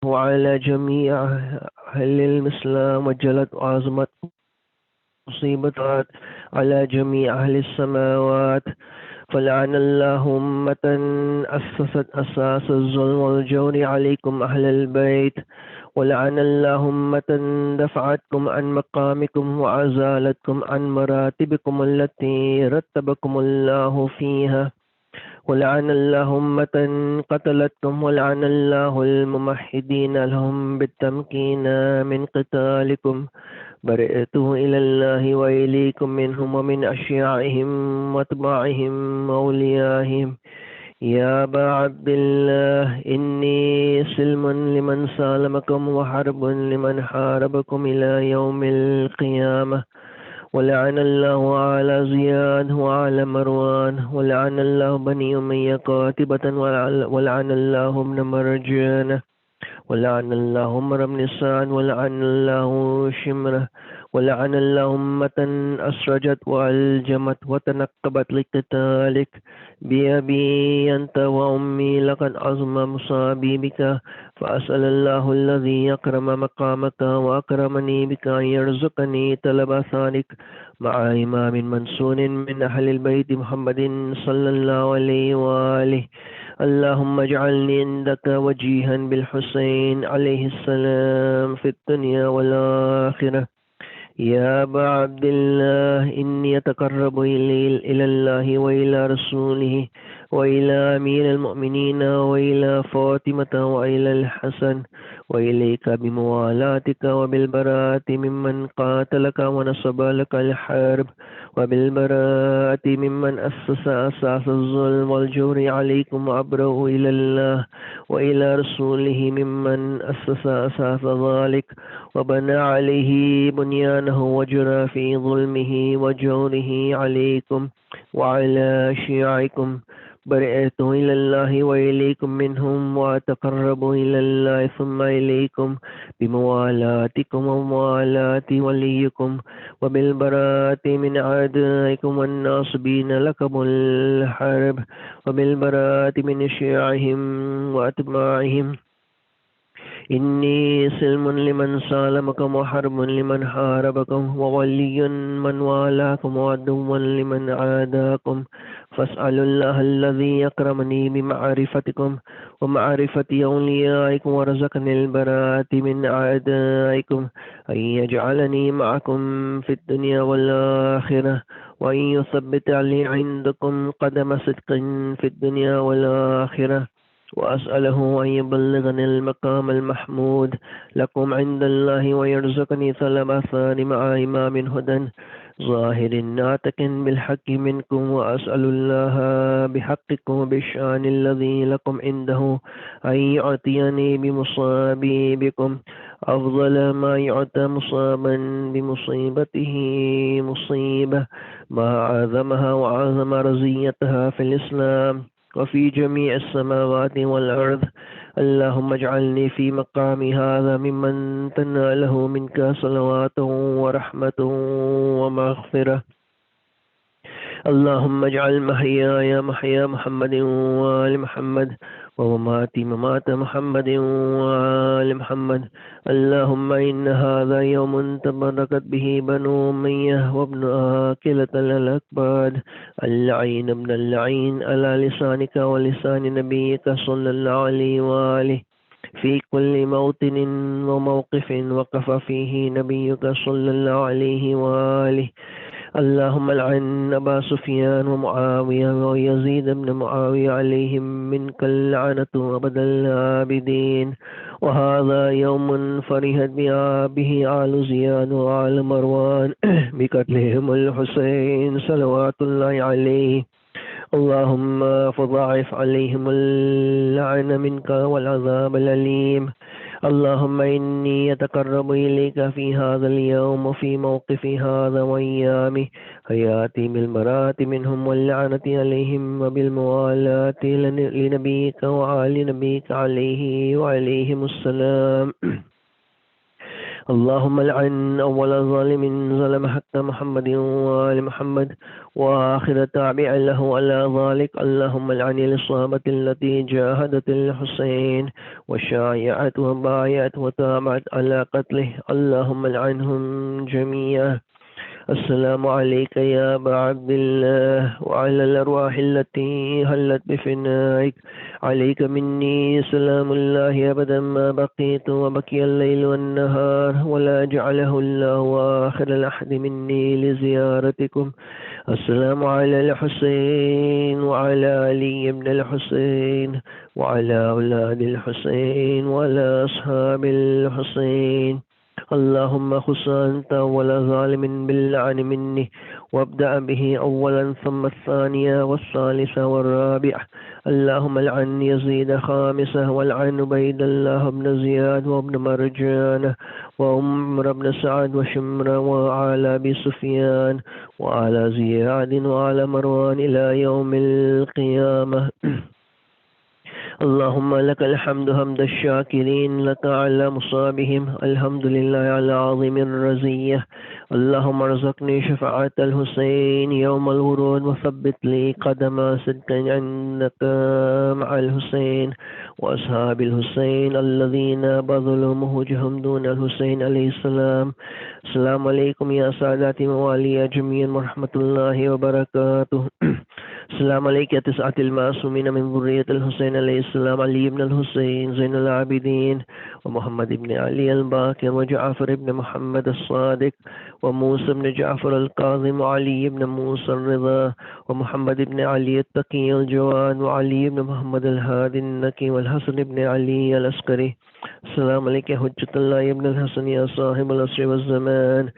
وعلى جميع أهل الإسلام وجلت وعظمت مصيبتها على جميع أهل السماوات. فلعن الله أمة أسست أساس الظلم والجور عليكم أهل البيت. ولعن الله أمة دفعتكم عن مقامكم وأزالتكم عن مراتبكم التي رتبكم الله فيها. ولعن الله أمة قتلتكم. ولعن الله الممحدين لهم بالتمكين من قتالكم. برئت إلى الله وإليكم منهم ومن أشياعهم وأتباعهم وأوليائهم. يا أبا عبد الله إني سلم لمن سالمكم وحرب لمن حاربكم إلى يوم القيامة. ولعن الله على زياد وعلى مروان. ولعن الله بني أمية قاتبة. ولعن الله ابن مرجان. ولعن الله عمر بن سعد. ولعن الله شمرة. ولعن الله أمة أسرجت وألجمت وتنقبت لقتالك. بأبي أنت وأمي لقد عظم مصابي بك. فأسأل الله الذي أكرم مقامك وأكرمني بك أن يرزقني طلب ثانك مع إمام منصور من أهل البيت محمد صلى الله عليه وآله. اللهم اجعلني عندك وجيها بالحسين عليه السلام في الدنيا والآخرة. يا أبا عبد الله إني أتقرب إلى الله وإلى رسوله وإلى أمير المؤمنين وإلى فاطمة وإلى الحسن وإليك بموالاتك وبالبراءة ممن قاتلك ونصب لك الحرب وبالبراءة ممن أسس أساس الظلم والجور عليكم. وأبرأ إلى الله وإلى رسوله ممن أسس أساس ذلك وبنى عليه بنيانه وجرى في ظلمه وجوره عليكم وعلى شيعكم. برئت إلى الله وإليكم منهم وأتقرب إلى الله ثم إليكم بموالاتكم وموالاة وليكم وبالبراءة من أعدائكم والناصبين لكم الحرب وبالبراءة من شيعهم وأتباعهم إني سلم لمن سالمكم وحرب لمن حاربكم وولي من والاكم وعدو لمن عاداكم فاسألوا الله الذي يكرمني بمعرفتكم ومعرفة أوليائكم ورزقني البراءة من أعدائكم أن يجعلني معكم في الدنيا والآخرة وأن يثبت لي عندكم قدم صدق في الدنيا والآخرة وأسأله أن يبلغني المقام المحمود لكم عند الله ويرزقني ثلاثان مع إمام هدى ظاهر ناطق بالحق منكم وأسأل الله بحقكم بالشأن الذي لكم عنده أن يعطيني بمصابي بكم أفضل ما يعطى مصابا بمصيبته مصيبة ما أعظمها وأعظم رزيتها في الإسلام وفي جميع السماوات والأرض اللهم اجعلني في مقامي هذا ممن تناله منك صلوات ورحمة ومغفرة اللهم اجعل محياي محيا محمد وآل محمد ومماتي ممات محمد وآل محمد اللهم إن هذا يوم تبركت به بنو أمية وابن آكلة الأكباد اللعين ابن اللعين على لسانك ولسان نبيك صلى الله عليه وآله في كل موطن وموقف وقف فيه نبيك صلى الله عليه وآله اللهم لعن أبا سفيان ومعاوية ويزيد بن معاوية عليهم منك اللعنة أبد الآبدين وهذا يوم فرحت به آل زياد وآل مروان بقتلهم الحسين صلوات الله عليه اللهم فضاعف عليهم اللعن منك والعذاب الأليم اللهم إني أتقرب إليك في هذا اليوم وفي موقفي هذا وأيامه حياتي بالبراءة منهم واللعنة عليهم وبالموالاة لنبيك وآل نبيك عليه وعليهم السلام اللهم لعن أول ظالم ظلم حق محمد وآل محمد وآخر تابع له على ذلك اللهم لعن الإصابة التي جاهدت الحسين وشايعت وبايعت وتابعت على قتله اللهم لعنهم جميعا السلام عليك يا أبا عبد الله وعلى الأرواح التي هلت بفنائك عليك مني سلام الله أبدا ما بقيت وبقي الليل والنهار ولا جعله الله آخر الأحد مني لزيارتكم السلام على الحسين وعلى علي بن الحسين وعلى أولاد الحسين وعلى أصحاب الحسين اللهم خص أنت ولا ظالم باللعن مني وابدأ به أولا ثم الثانية والثالثة والرابعة اللهم لعن يزيد خامسة والعن عبيد الله بن زياد وابن مرجان وعمر بن سعد وشمر وعلى أبي سفيان وعلى زياد وعلى مروان إلى يوم القيامة اللهم لك الحمد حمد الشاكرين لك على مصابهم الحمد لله على عظيم الرزية اللهم ارزقني شفاعة الحسين يوم الورود وثبت لي قدم صدق عندك مع الحسين وأصحاب الحسين الذين بذلوا مهجهم دون الحسين عليه السلام السلام عليكم يا ساداتي موالي جميعا ورحمة الله وبركاته السلام عليك يا تسعة المعصومين من ذرية الحسين عليه السلام علي بن الحسين زين العابدين ومحمد بن علي الباكر وجعفر بن محمد الصادق وموسى بن جعفر الكاظم وعلي بن موسى الرضا ومحمد بن علي التقي الجواد وعلي بن محمد الهادي النكي والحسن بن علي العسكري السلام عليك يا حجة الله يا ابن الحسن يا صاحب العصر والزمان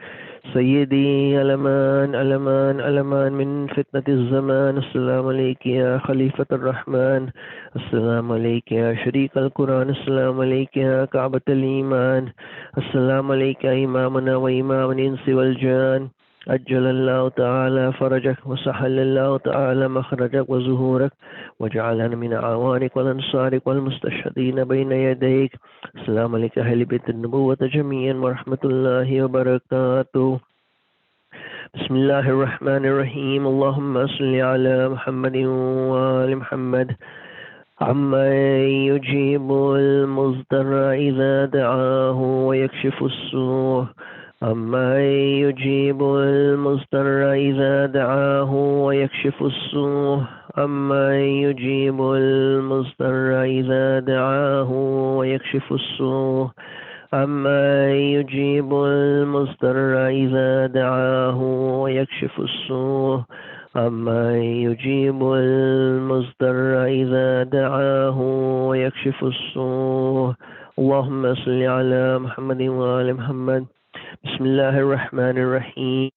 سيدي ألمان ألمان ألمان من فتنة الزمان السلام عليك يا خليفة الرحمن السلام عليك يا شريك القرآن السلام عليك يا كعبة الإيمان السلام عليك يا إمامنا وإمام الإنس والجان أجل الله تعالى فرجك وسهل الله تعالى مخرجك وظهورك واجعلنا من أعوانك والأنصارك والمستشهدين بين يديك. السلام عليك أهل بيت النبوة جميعا ورحمة الله وبركاته. بسم الله الرحمن الرحيم. اللهم صل على محمد وآل محمد. عما يجيب المضطر إذا دعاه ويكشف السوء. عما يجيب المضطر إذا دعاه ويكشف السوء. عما يجيب المضطر إذا دعاه ويكشف السوء. عما يجيب المضطر إذا دعاه ويكشف السوء. عما يجيب المضطر إذا دعاه ويكشف السوء. اللهم صل على محمد وآل محمد. بسم الله الرحمن الرحيم.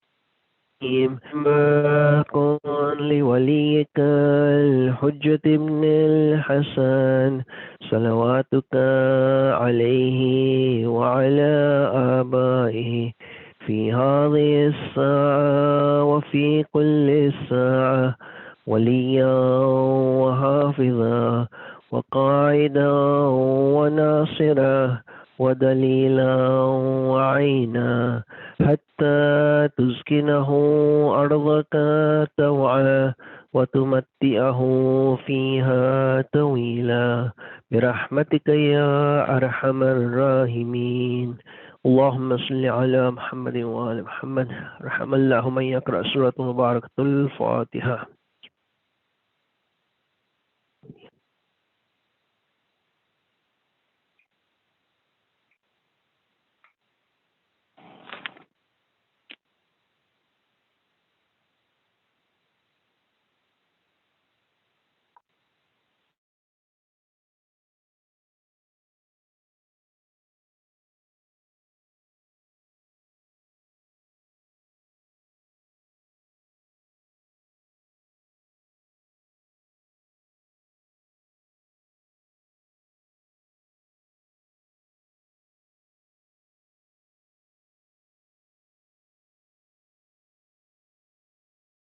ما كن لوليك الحجة ابن الحسن صلواتك عليه وعلى آبائه في هذه الساعة وفي كل ساعة وليا وحافظا وقائدا وناصرا ودليلا وعينا حتى تسكنه أرضك طوعا وتمتعه فيها طويلا برحمتك يا أرحم الراحمين. اللهم صل على محمد وآل محمد. رحم الله من يقرأ سورة مباركة الفاتحة.